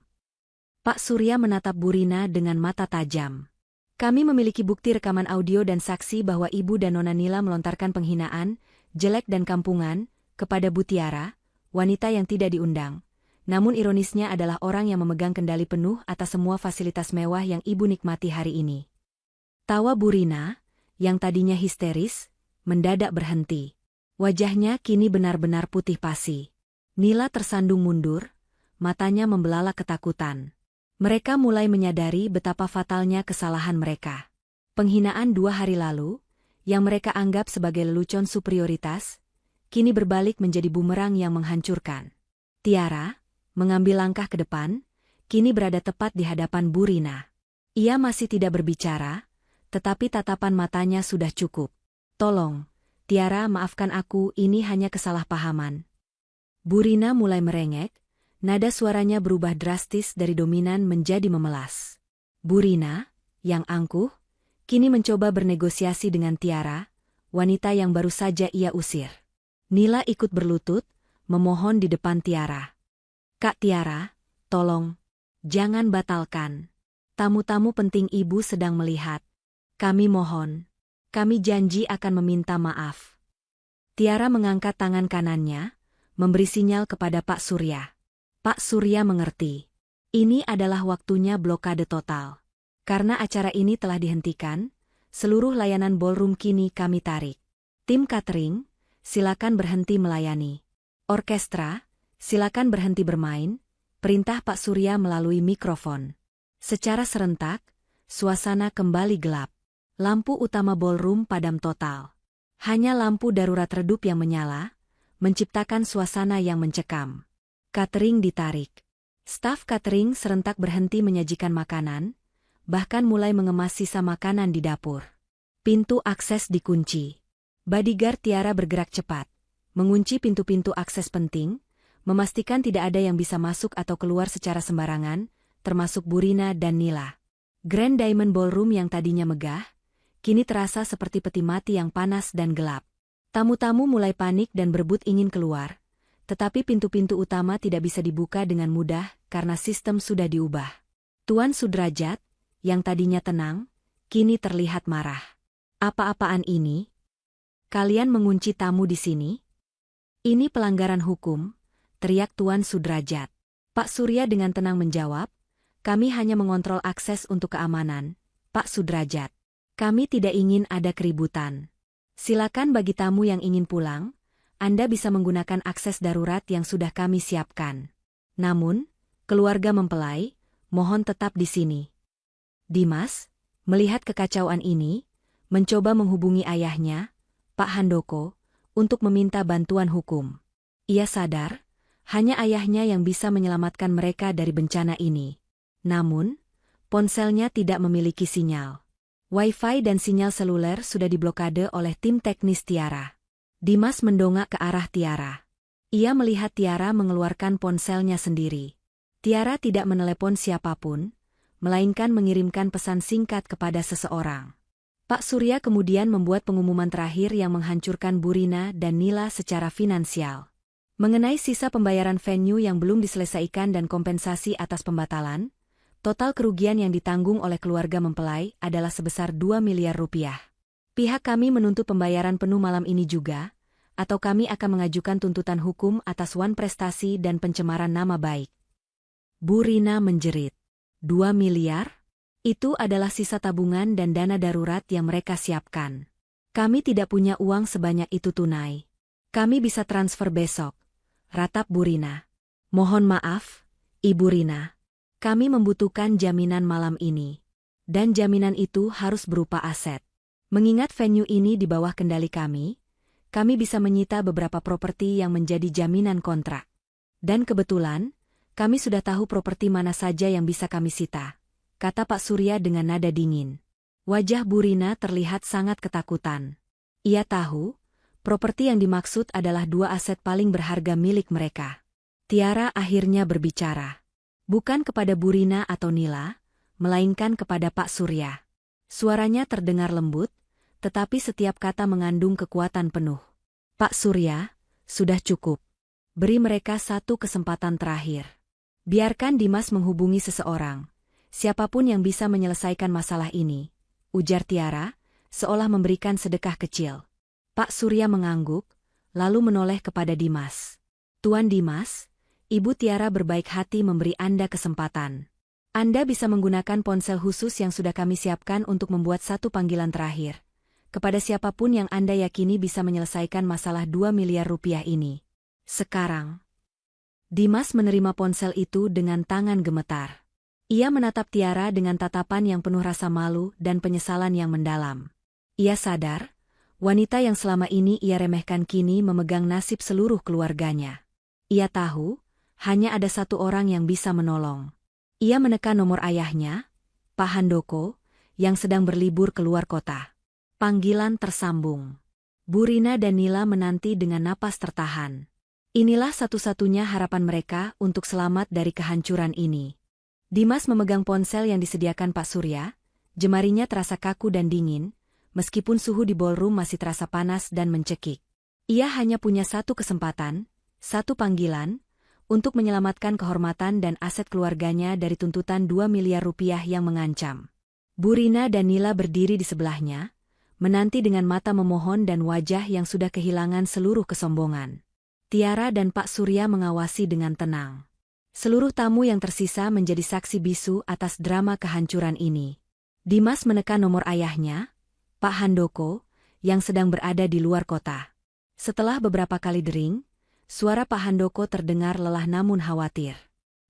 Pak Surya menatap Burina dengan mata tajam. Kami memiliki bukti rekaman audio dan saksi bahwa Ibu dan Nona Nila melontarkan penghinaan, jelek dan kampungan, kepada Bu Tiara, wanita yang tidak diundang. Namun ironisnya adalah orang yang memegang kendali penuh atas semua fasilitas mewah yang Ibu nikmati hari ini. Tawa Burina, yang tadinya histeris, mendadak berhenti. Wajahnya kini benar-benar putih pasi. Nila tersandung mundur, matanya membelalak ketakutan. Mereka mulai menyadari betapa fatalnya kesalahan mereka. Penghinaan 2 hari lalu, yang mereka anggap sebagai lelucon superioritas, kini berbalik menjadi bumerang yang menghancurkan. Tiara, mengambil langkah ke depan, kini berada tepat di hadapan Burina. Ia masih tidak berbicara, tetapi tatapan matanya sudah cukup. Tolong, Tiara, maafkan aku, ini hanya kesalahpahaman. Burina mulai merengek, nada suaranya berubah drastis dari dominan menjadi memelas. Burina, yang angkuh, kini mencoba bernegosiasi dengan Tiara, wanita yang baru saja ia usir. Nila ikut berlutut, memohon di depan Tiara. Kak Tiara, tolong, jangan batalkan. Tamu-tamu penting ibu sedang melihat. Kami mohon. Kami janji akan meminta maaf. Tiara mengangkat tangan kanannya, memberi sinyal kepada Pak Surya. Pak Surya mengerti. Ini adalah waktunya blokade total. Karena acara ini telah dihentikan, seluruh layanan ballroom kini kami tarik. Tim catering, silakan berhenti melayani. Orkestra, silakan berhenti bermain, perintah Pak Surya melalui mikrofon. Secara serentak, suasana kembali gelap. Lampu utama ballroom padam total. Hanya lampu darurat redup yang menyala, menciptakan suasana yang mencekam. Catering ditarik. Staf catering serentak berhenti menyajikan makanan, bahkan mulai mengemas sisa makanan di dapur. Pintu akses dikunci. Bodyguard Tiara bergerak cepat, mengunci pintu-pintu akses penting, memastikan tidak ada yang bisa masuk atau keluar secara sembarangan, termasuk Burina dan Nila. Grand Diamond Ballroom yang tadinya megah, kini terasa seperti peti mati yang panas dan gelap. Tamu-tamu mulai panik dan berebut ingin keluar, tetapi pintu-pintu utama tidak bisa dibuka dengan mudah karena sistem sudah diubah. Tuan Sudrajat, yang tadinya tenang, kini terlihat marah. Apa-apaan ini? Kalian mengunci tamu di sini? Ini pelanggaran hukum, teriak Tuan Sudrajat. Pak Surya dengan tenang menjawab, kami hanya mengontrol akses untuk keamanan, Pak Sudrajat. Kami tidak ingin ada keributan. Silakan bagi tamu yang ingin pulang, Anda bisa menggunakan akses darurat yang sudah kami siapkan. Namun, keluarga mempelai, mohon tetap di sini. Dimas, melihat kekacauan ini, mencoba menghubungi ayahnya, Pak Handoko, untuk meminta bantuan hukum. Ia sadar, hanya ayahnya yang bisa menyelamatkan mereka dari bencana ini. Namun, ponselnya tidak memiliki sinyal. Wi-Fi dan sinyal seluler sudah diblokade oleh tim teknis Tiara. Dimas mendongak ke arah Tiara. Ia melihat Tiara mengeluarkan ponselnya sendiri. Tiara tidak menelepon siapapun, melainkan mengirimkan pesan singkat kepada seseorang. Pak Surya kemudian membuat pengumuman terakhir yang menghancurkan Burina dan Nila secara finansial. Mengenai sisa pembayaran venue yang belum diselesaikan dan kompensasi atas pembatalan, total kerugian yang ditanggung oleh keluarga mempelai adalah sebesar 2 miliar rupiah. Pihak kami menuntut pembayaran penuh malam ini juga, atau kami akan mengajukan tuntutan hukum atas wan prestasi dan pencemaran nama baik. Burina menjerit. 2 miliar? Itu adalah sisa tabungan dan dana darurat yang mereka siapkan. Kami tidak punya uang sebanyak itu tunai. Kami bisa transfer besok, ratap Burina. Mohon maaf, Ibu Rina. Kami membutuhkan jaminan malam ini. Dan jaminan itu harus berupa aset. Mengingat venue ini di bawah kendali kami bisa menyita beberapa properti yang menjadi jaminan kontrak. Dan kebetulan, kami sudah tahu properti mana saja yang bisa kami sita, kata Pak Surya dengan nada dingin. Wajah Burina terlihat sangat ketakutan. Ia tahu, properti yang dimaksud adalah 2 aset paling berharga milik mereka. Tiara akhirnya berbicara. Bukan kepada Burina atau Nila, melainkan kepada Pak Surya. Suaranya terdengar lembut, tetapi setiap kata mengandung kekuatan penuh. Pak Surya, sudah cukup. Beri mereka satu kesempatan terakhir. Biarkan Dimas menghubungi seseorang. Siapapun yang bisa menyelesaikan masalah ini, ujar Tiara, seolah memberikan sedekah kecil. Pak Surya mengangguk, lalu menoleh kepada Dimas. Tuan Dimas, Ibu Tiara berbaik hati memberi Anda kesempatan. Anda bisa menggunakan ponsel khusus yang sudah kami siapkan untuk membuat satu panggilan terakhir. Kepada siapapun yang Anda yakini bisa menyelesaikan masalah 2 miliar rupiah ini. Sekarang. Dimas menerima ponsel itu dengan tangan gemetar. Ia menatap Tiara dengan tatapan yang penuh rasa malu dan penyesalan yang mendalam. Ia sadar, wanita yang selama ini ia remehkan kini memegang nasib seluruh keluarganya. Ia tahu, hanya ada satu orang yang bisa menolong. Ia menekan nomor ayahnya, Pak Handoko, yang sedang berlibur keluar kota. Panggilan tersambung. Burina dan Nila menanti dengan napas tertahan. Inilah satu-satunya harapan mereka untuk selamat dari kehancuran ini. Dimas memegang ponsel yang disediakan Pak Surya, jemarinya terasa kaku dan dingin, meskipun suhu di ballroom masih terasa panas dan mencekik. Ia hanya punya satu kesempatan, satu panggilan, untuk menyelamatkan kehormatan dan aset keluarganya dari tuntutan 2 miliar rupiah yang mengancam. Burina dan Nila berdiri di sebelahnya, menanti dengan mata memohon dan wajah yang sudah kehilangan seluruh kesombongan. Tiara dan Pak Surya mengawasi dengan tenang. Seluruh tamu yang tersisa menjadi saksi bisu atas drama kehancuran ini. Dimas menekan nomor ayahnya, Pak Handoko, yang sedang berada di luar kota. Setelah beberapa kali dering, suara Pak Handoko terdengar lelah namun khawatir.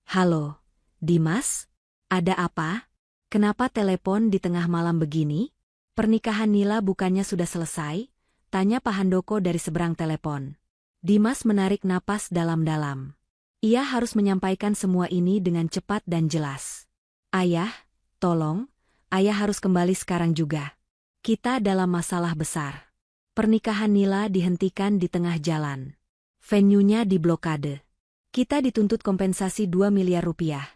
"Halo, Dimas? Ada apa? Kenapa telepon di tengah malam begini?" "Pernikahan Nila bukannya sudah selesai?" tanya Pak Handoko dari seberang telepon. Dimas menarik napas dalam-dalam. Ia harus menyampaikan semua ini dengan cepat dan jelas. "Ayah, tolong, ayah harus kembali sekarang juga. Kita dalam masalah besar. Pernikahan Nila dihentikan di tengah jalan. Venue-nya diblokade. Kita dituntut kompensasi 2 miliar rupiah,"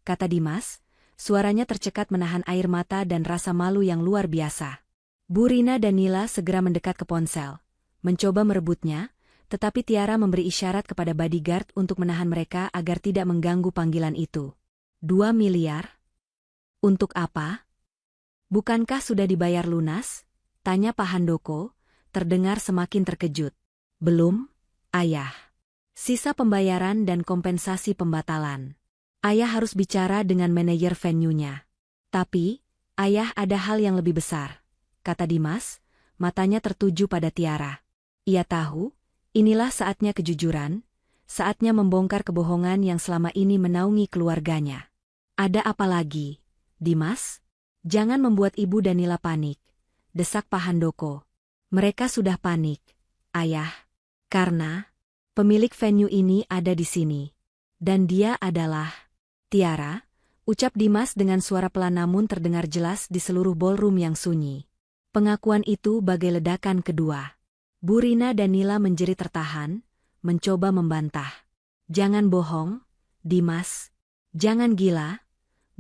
kata Dimas. Suaranya tercekat menahan air mata dan rasa malu yang luar biasa. Burina dan Nila segera mendekat ke ponsel, mencoba merebutnya, tetapi Tiara memberi isyarat kepada bodyguard untuk menahan mereka agar tidak mengganggu panggilan itu. 2 miliar? Untuk apa? Bukankah sudah dibayar lunas? Tanya Pak Handoko, terdengar semakin terkejut. Belum, ayah. Sisa pembayaran dan kompensasi pembatalan. Ayah harus bicara dengan manajer venue-nya. Tapi, ayah ada hal yang lebih besar, kata Dimas, matanya tertuju pada Tiara. Ia tahu, inilah saatnya kejujuran, saatnya membongkar kebohongan yang selama ini menaungi keluarganya. Ada apa lagi, Dimas? Jangan membuat Ibu dan Nila panik, desak Pak Handoko. Mereka sudah panik, ayah, karena pemilik venue ini ada di sini. Dan dia adalah Tiara, ucap Dimas dengan suara pelan namun terdengar jelas di seluruh ballroom yang sunyi. Pengakuan itu bagai ledakan kedua. Burina dan Nila menjerit tertahan, mencoba membantah. Jangan bohong, Dimas. Jangan gila,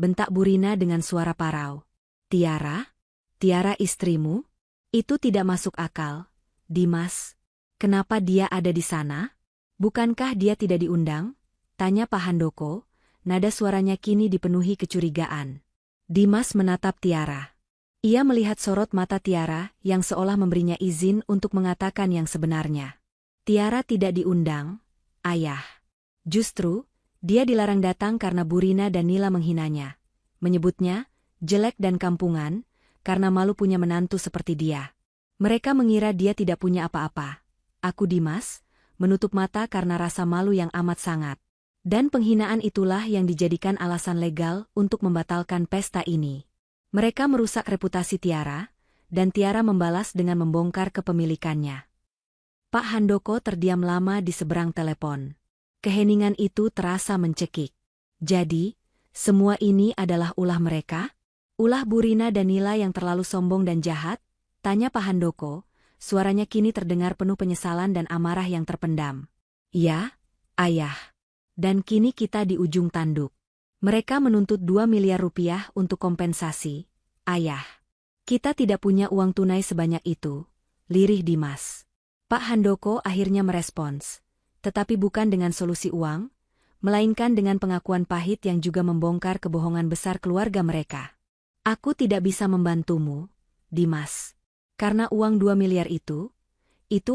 bentak Burina dengan suara parau. Tiara? Tiara istrimu? Itu tidak masuk akal, Dimas. Kenapa dia ada di sana? Bukankah dia tidak diundang? Tanya Pak Handoko. Nada suaranya kini dipenuhi kecurigaan. Dimas menatap Tiara. Ia melihat sorot mata Tiara yang seolah memberinya izin untuk mengatakan yang sebenarnya. Tiara tidak diundang, ayah. Justru, dia dilarang datang karena Burina dan Nila menghinanya. Menyebutnya jelek dan kampungan, karena malu punya menantu seperti dia. Mereka mengira dia tidak punya apa-apa. Aku Dimas, menutup mata karena rasa malu yang amat sangat. Dan penghinaan itulah yang dijadikan alasan legal untuk membatalkan pesta ini. Mereka merusak reputasi Tiara, dan Tiara membalas dengan membongkar kepemilikannya. Pak Handoko terdiam lama di seberang telepon. Keheningan itu terasa mencekik. Jadi, semua ini adalah ulah mereka? Ulah Burina dan Nila yang terlalu sombong dan jahat? Tanya Pak Handoko, suaranya kini terdengar penuh penyesalan dan amarah yang terpendam. Ya, ayah. Dan kini kita di ujung tanduk. Mereka menuntut 2 miliar rupiah untuk kompensasi. Ayah, kita tidak punya uang tunai sebanyak itu, lirih Dimas. Pak Handoko akhirnya merespons. Tetapi bukan dengan solusi uang, melainkan dengan pengakuan pahit yang juga membongkar kebohongan besar keluarga mereka. Aku tidak bisa membantumu, Dimas. Karena uang 2 miliar itu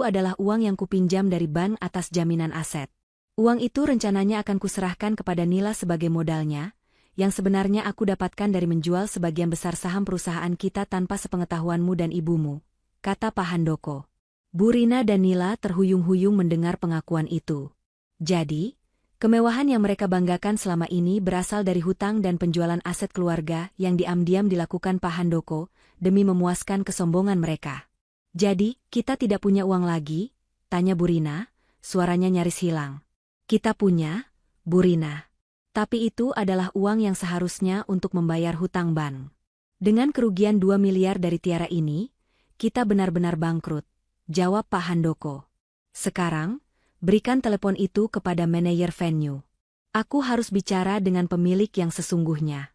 adalah uang yang kupinjam dari bank atas jaminan aset. Uang itu rencananya akan kuserahkan kepada Nila sebagai modalnya, yang sebenarnya aku dapatkan dari menjual sebagian besar saham perusahaan kita tanpa sepengetahuanmu dan ibumu, kata Pak Handoko. Burina dan Nila terhuyung-huyung mendengar pengakuan itu. Jadi, kemewahan yang mereka banggakan selama ini berasal dari hutang dan penjualan aset keluarga yang diam-diam dilakukan Pak Handoko demi memuaskan kesombongan mereka. Jadi, kita tidak punya uang lagi? Tanya Burina, suaranya nyaris hilang. Kita punya, Burina. Tapi itu adalah uang yang seharusnya untuk membayar hutang bank. Dengan kerugian 2 miliar dari Tiara ini, kita benar-benar bangkrut, jawab Pak Handoko. Sekarang, berikan telepon itu kepada manajer venue. Aku harus bicara dengan pemilik yang sesungguhnya.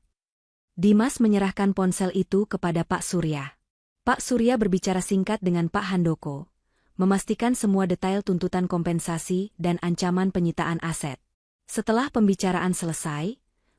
Dimas menyerahkan ponsel itu kepada Pak Surya. Pak Surya berbicara singkat dengan Pak Handoko, memastikan semua detail tuntutan kompensasi dan ancaman penyitaan aset. Setelah pembicaraan selesai,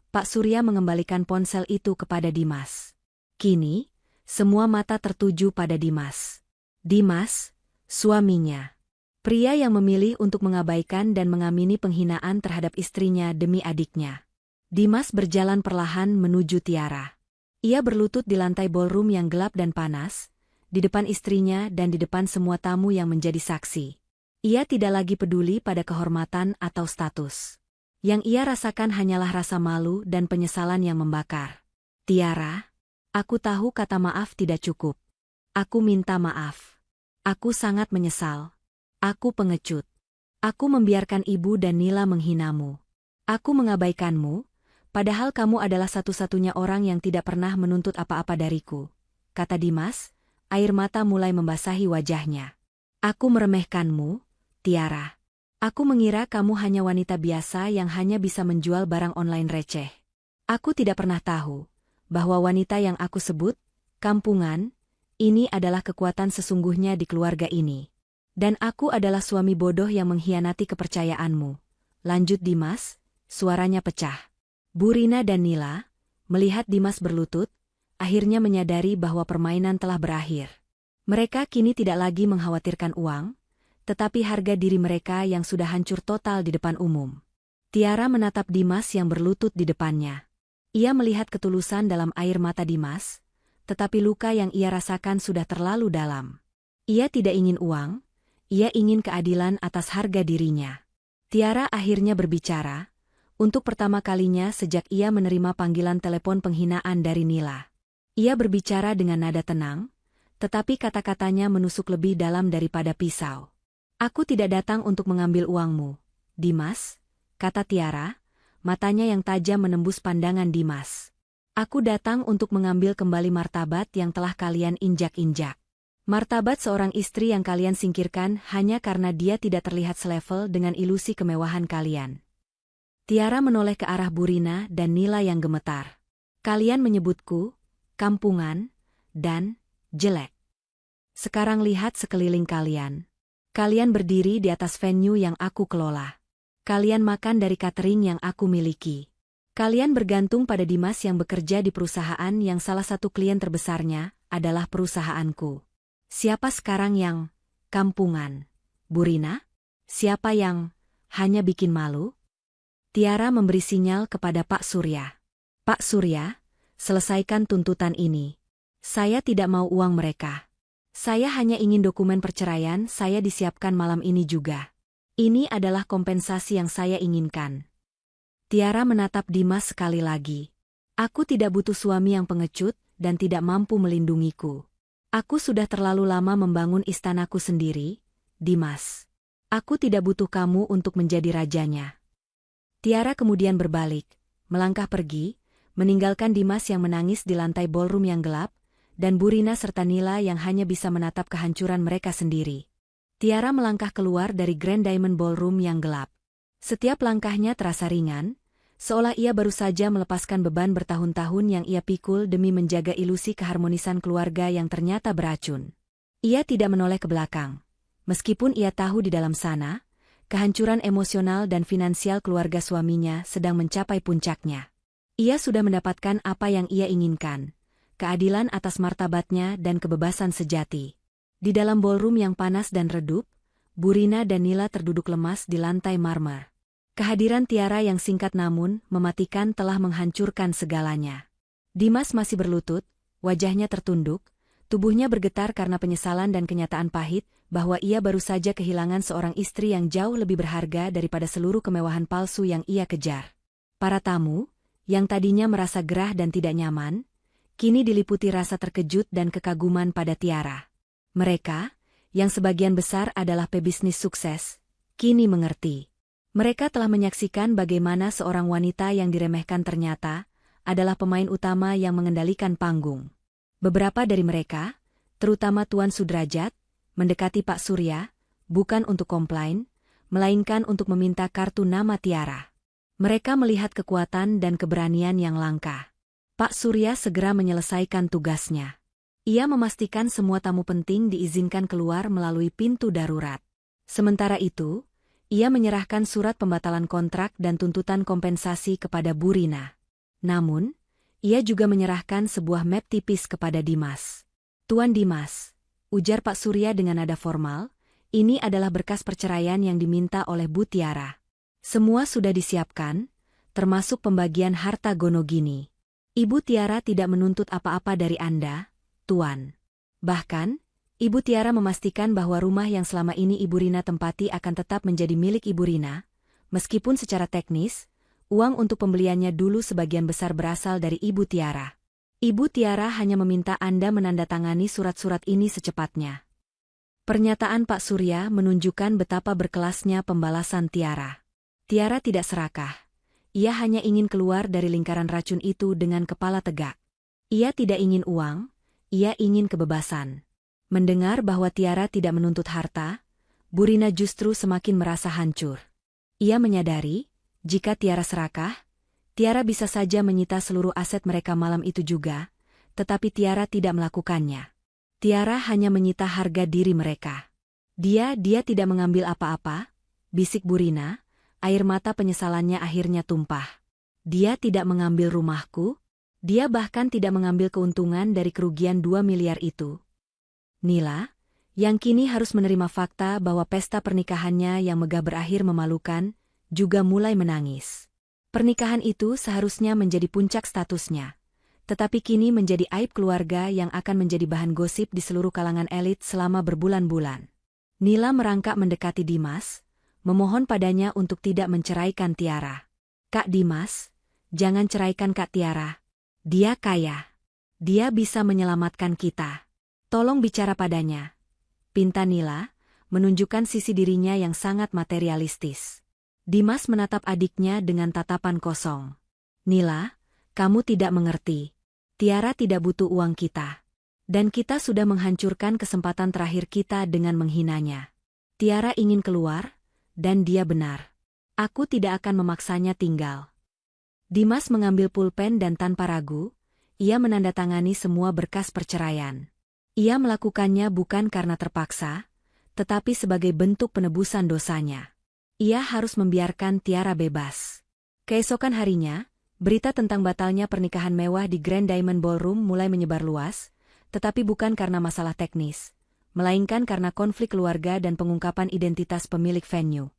Pak Surya mengembalikan ponsel itu kepada Dimas. Kini, semua mata tertuju pada Dimas. Dimas, suaminya. Pria yang memilih untuk mengabaikan dan mengamini penghinaan terhadap istrinya demi adiknya. Dimas berjalan perlahan menuju Tiara. Ia berlutut di lantai ballroom yang gelap dan panas, di depan istrinya dan di depan semua tamu yang menjadi saksi. Ia tidak lagi peduli pada kehormatan atau status. Yang ia rasakan hanyalah rasa malu dan penyesalan yang membakar. Tiara, aku tahu kata maaf tidak cukup. Aku minta maaf. Aku sangat menyesal. Aku pengecut. Aku membiarkan ibu dan Nila menghinamu. Aku mengabaikanmu, padahal kamu adalah satu-satunya orang yang tidak pernah menuntut apa-apa dariku, kata Dimas, air mata mulai membasahi wajahnya. Aku meremehkanmu, Tiara. Aku mengira kamu hanya wanita biasa yang hanya bisa menjual barang online receh. Aku tidak pernah tahu bahwa wanita yang aku sebut, kampungan, ini adalah kekuatan sesungguhnya di keluarga ini. Dan aku adalah suami bodoh yang mengkhianati kepercayaanmu. Lanjut Dimas, suaranya pecah. Bu Rina dan Nila, melihat Dimas berlutut, akhirnya menyadari bahwa permainan telah berakhir. Mereka kini tidak lagi mengkhawatirkan uang, tetapi harga diri mereka yang sudah hancur total di depan umum. Tiara menatap Dimas yang berlutut di depannya. Ia melihat ketulusan dalam air mata Dimas, tetapi luka yang ia rasakan sudah terlalu dalam. Ia tidak ingin uang, ia ingin keadilan atas harga dirinya. Tiara akhirnya berbicara, untuk pertama kalinya sejak ia menerima panggilan telepon penghinaan dari Nila. Ia berbicara dengan nada tenang, tetapi kata-katanya menusuk lebih dalam daripada pisau. Aku tidak datang untuk mengambil uangmu, Dimas, kata Tiara, matanya yang tajam menembus pandangan Dimas. Aku datang untuk mengambil kembali martabat yang telah kalian injak-injak. Martabat seorang istri yang kalian singkirkan hanya karena dia tidak terlihat selevel dengan ilusi kemewahan kalian. Tiara menoleh ke arah Bu Rina dan Nila yang gemetar. Kalian menyebutku, kampungan, dan jelek. Sekarang lihat sekeliling kalian. Kalian berdiri di atas venue yang aku kelola. Kalian makan dari catering yang aku miliki. Kalian bergantung pada Dimas yang bekerja di perusahaan yang salah satu klien terbesarnya adalah perusahaanku. Siapa sekarang yang kampungan? Bu Rina? Siapa yang hanya bikin malu? Tiara memberi sinyal kepada Pak Surya. Pak Surya, selesaikan tuntutan ini. Saya tidak mau uang mereka. Saya hanya ingin dokumen perceraian saya disiapkan malam ini juga. Ini adalah kompensasi yang saya inginkan. Tiara menatap Dimas sekali lagi. Aku tidak butuh suami yang pengecut dan tidak mampu melindungiku. Aku sudah terlalu lama membangun istanaku sendiri, Dimas. Aku tidak butuh kamu untuk menjadi rajanya. Tiara kemudian berbalik, melangkah pergi, meninggalkan Dimas yang menangis di lantai ballroom yang gelap, dan Bu Rina serta Nila yang hanya bisa menatap kehancuran mereka sendiri. Tiara melangkah keluar dari Grand Diamond Ballroom yang gelap. Setiap langkahnya terasa ringan, seolah ia baru saja melepaskan beban bertahun-tahun yang ia pikul demi menjaga ilusi keharmonisan keluarga yang ternyata beracun. Ia tidak menoleh ke belakang. Meskipun ia tahu di dalam sana, kehancuran emosional dan finansial keluarga suaminya sedang mencapai puncaknya. Ia sudah mendapatkan apa yang ia inginkan, keadilan atas martabatnya dan kebebasan sejati. Di dalam ballroom yang panas dan redup, Bu Rina dan Nila terduduk lemas di lantai marmer. Kehadiran Tiara yang singkat namun mematikan telah menghancurkan segalanya. Dimas masih berlutut, wajahnya tertunduk, tubuhnya bergetar karena penyesalan dan kenyataan pahit bahwa ia baru saja kehilangan seorang istri yang jauh lebih berharga daripada seluruh kemewahan palsu yang ia kejar. Para tamu, yang tadinya merasa gerah dan tidak nyaman, kini diliputi rasa terkejut dan kekaguman pada Tiara. Mereka, yang sebagian besar adalah pebisnis sukses, kini mengerti. Mereka telah menyaksikan bagaimana seorang wanita yang diremehkan ternyata adalah pemain utama yang mengendalikan panggung. Beberapa dari mereka, terutama Tuan Sudrajat, mendekati Pak Surya, bukan untuk komplain, melainkan untuk meminta kartu nama Tiara. Mereka melihat kekuatan dan keberanian yang langka. Pak Surya segera menyelesaikan tugasnya. Ia memastikan semua tamu penting diizinkan keluar melalui pintu darurat. Sementara itu, ia menyerahkan surat pembatalan kontrak dan tuntutan kompensasi kepada Bu Rina. Namun, ia juga menyerahkan sebuah map tipis kepada Dimas. "Tuan Dimas," ujar Pak Surya dengan nada formal, "ini adalah berkas perceraian yang diminta oleh Bu Tiara. Semua sudah disiapkan, termasuk pembagian harta Gonogini. Ibu Tiara tidak menuntut apa-apa dari Anda, Tuan. Bahkan, Ibu Tiara memastikan bahwa rumah yang selama ini Ibu Rina tempati akan tetap menjadi milik Ibu Rina, meskipun secara teknis, uang untuk pembeliannya dulu sebagian besar berasal dari Ibu Tiara. Ibu Tiara hanya meminta Anda menandatangani surat-surat ini secepatnya." Pernyataan Pak Surya menunjukkan betapa berkelasnya pembalasan Tiara. Tiara tidak serakah. Ia hanya ingin keluar dari lingkaran racun itu dengan kepala tegak. Ia tidak ingin uang, ia ingin kebebasan. Mendengar bahwa Tiara tidak menuntut harta, Bu Rina justru semakin merasa hancur. Ia menyadari, jika Tiara serakah, Tiara bisa saja menyita seluruh aset mereka malam itu juga, tetapi Tiara tidak melakukannya. Tiara hanya menyita harga diri mereka. Dia tidak mengambil apa-apa, bisik Bu Rina, air mata penyesalannya akhirnya tumpah. "Dia tidak mengambil rumahku, dia bahkan tidak mengambil keuntungan dari kerugian 2 miliar itu." Nila, yang kini harus menerima fakta bahwa pesta pernikahannya yang megah berakhir memalukan, juga mulai menangis. Pernikahan itu seharusnya menjadi puncak statusnya, tetapi kini menjadi aib keluarga yang akan menjadi bahan gosip di seluruh kalangan elit selama berbulan-bulan. Nila merangkak mendekati Dimas, memohon padanya untuk tidak menceraikan Tiara. "Kak Dimas, jangan ceraikan Kak Tiara. Dia kaya. Dia bisa menyelamatkan kita. Tolong bicara padanya," pinta Nila, menunjukkan sisi dirinya yang sangat materialistis. Dimas menatap adiknya dengan tatapan kosong. "Nila, kamu tidak mengerti. Tiara tidak butuh uang kita. Dan kita sudah menghancurkan kesempatan terakhir kita dengan menghinanya. Tiara ingin keluar, dan dia benar. Aku tidak akan memaksanya tinggal." Dimas mengambil pulpen dan tanpa ragu, ia menandatangani semua berkas perceraian. Ia melakukannya bukan karena terpaksa, tetapi sebagai bentuk penebusan dosanya. Ia harus membiarkan Tiara bebas. Keesokan harinya, berita tentang batalnya pernikahan mewah di Grand Diamond Ballroom mulai menyebar luas, tetapi bukan karena masalah teknis, melainkan karena konflik keluarga dan pengungkapan identitas pemilik venue.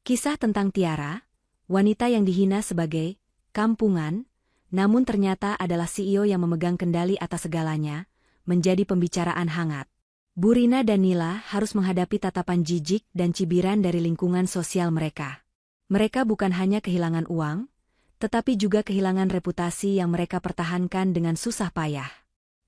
Kisah tentang Tiara, wanita yang dihina sebagai kampungan, namun ternyata adalah CEO yang memegang kendali atas segalanya, menjadi pembicaraan hangat. Bu Rina dan Nila harus menghadapi tatapan jijik dan cibiran dari lingkungan sosial mereka. Mereka bukan hanya kehilangan uang, tetapi juga kehilangan reputasi yang mereka pertahankan dengan susah payah.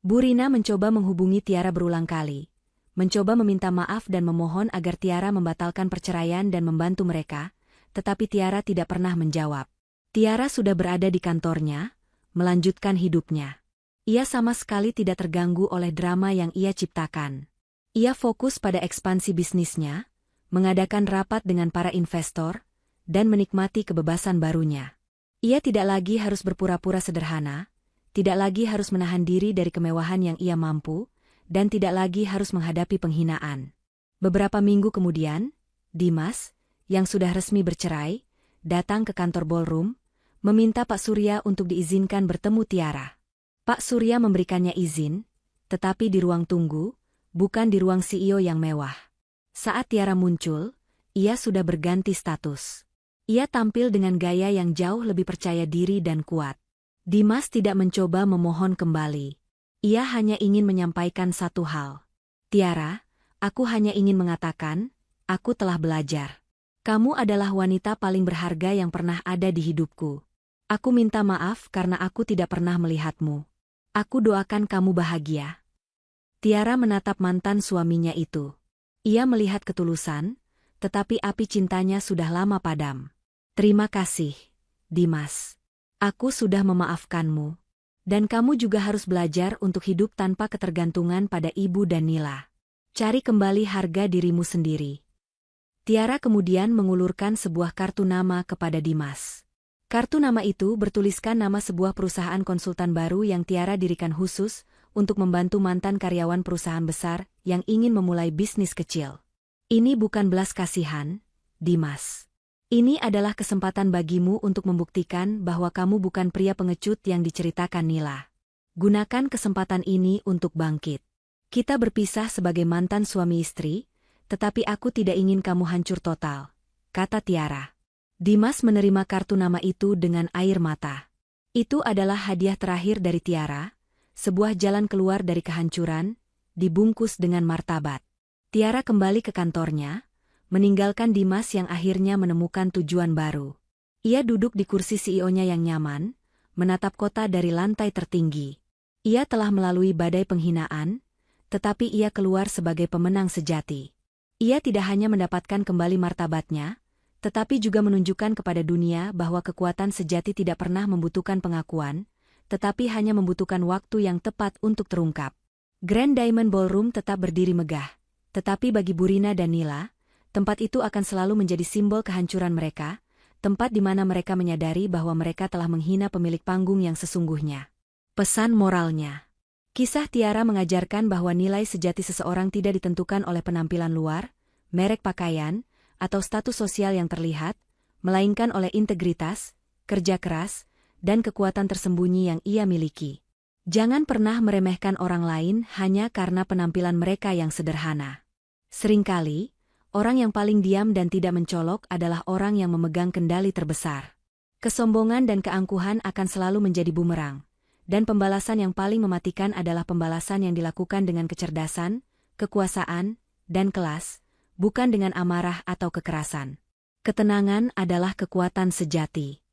Bu Rina mencoba menghubungi Tiara berulang kali, mencoba meminta maaf dan memohon agar Tiara membatalkan perceraian dan membantu mereka, tetapi Tiara tidak pernah menjawab. Tiara sudah berada di kantornya, melanjutkan hidupnya. Ia sama sekali tidak terganggu oleh drama yang ia ciptakan. Ia fokus pada ekspansi bisnisnya, mengadakan rapat dengan para investor, dan menikmati kebebasan barunya. Ia tidak lagi harus berpura-pura sederhana, tidak lagi harus menahan diri dari kemewahan yang ia mampu, dan tidak lagi harus menghadapi penghinaan. Beberapa minggu kemudian, Dimas, yang sudah resmi bercerai, datang ke kantor ballroom, meminta Pak Surya untuk diizinkan bertemu Tiara. Pak Surya memberikannya izin, tetapi di ruang tunggu, bukan di ruang CEO yang mewah. Saat Tiara muncul, ia sudah berganti status. Ia tampil dengan gaya yang jauh lebih percaya diri dan kuat. Dimas tidak mencoba memohon kembali. Ia hanya ingin menyampaikan satu hal. "Tiara, aku hanya ingin mengatakan, aku telah belajar. Kamu adalah wanita paling berharga yang pernah ada di hidupku. Aku minta maaf karena aku tidak pernah melihatmu. Aku doakan kamu bahagia." Tiara menatap mantan suaminya itu. Ia melihat ketulusan, tetapi api cintanya sudah lama padam. "Terima kasih, Dimas. Aku sudah memaafkanmu. Dan kamu juga harus belajar untuk hidup tanpa ketergantungan pada ibu dan Nila. Cari kembali harga dirimu sendiri." Tiara kemudian mengulurkan sebuah kartu nama kepada Dimas. Kartu nama itu bertuliskan nama sebuah perusahaan konsultan baru yang Tiara dirikan khusus untuk membantu mantan karyawan perusahaan besar yang ingin memulai bisnis kecil. Ini bukan belas kasihan, Dimas. Ini adalah kesempatan bagimu untuk membuktikan bahwa kamu bukan pria pengecut yang diceritakan Nila. Gunakan kesempatan ini untuk bangkit. Kita berpisah sebagai mantan suami istri, tetapi aku tidak ingin kamu hancur total, kata Tiara. Dimas menerima kartu nama itu dengan air mata. Itu adalah hadiah terakhir dari Tiara, sebuah jalan keluar dari kehancuran, dibungkus dengan martabat. Tiara kembali ke kantornya, meninggalkan Dimas yang akhirnya menemukan tujuan baru. Ia duduk di kursi CEO-nya yang nyaman, menatap kota dari lantai tertinggi. Ia telah melalui badai penghinaan, tetapi ia keluar sebagai pemenang sejati. Ia tidak hanya mendapatkan kembali martabatnya, tetapi juga menunjukkan kepada dunia bahwa kekuatan sejati tidak pernah membutuhkan pengakuan, tetapi hanya membutuhkan waktu yang tepat untuk terungkap. Grand Diamond Ballroom tetap berdiri megah, tetapi bagi Burina dan Nila, tempat itu akan selalu menjadi simbol kehancuran mereka, tempat di mana mereka menyadari bahwa mereka telah menghina pemilik panggung yang sesungguhnya. Pesan moralnya. Kisah Tiara mengajarkan bahwa nilai sejati seseorang tidak ditentukan oleh penampilan luar, merek pakaian, atau status sosial yang terlihat, melainkan oleh integritas, kerja keras, dan kekuatan tersembunyi yang ia miliki. Jangan pernah meremehkan orang lain hanya karena penampilan mereka yang sederhana. Seringkali, orang yang paling diam dan tidak mencolok adalah orang yang memegang kendali terbesar. Kesombongan dan keangkuhan akan selalu menjadi bumerang. Dan pembalasan yang paling mematikan adalah pembalasan yang dilakukan dengan kecerdasan, kekuasaan, dan kelas, bukan dengan amarah atau kekerasan. Ketenangan adalah kekuatan sejati.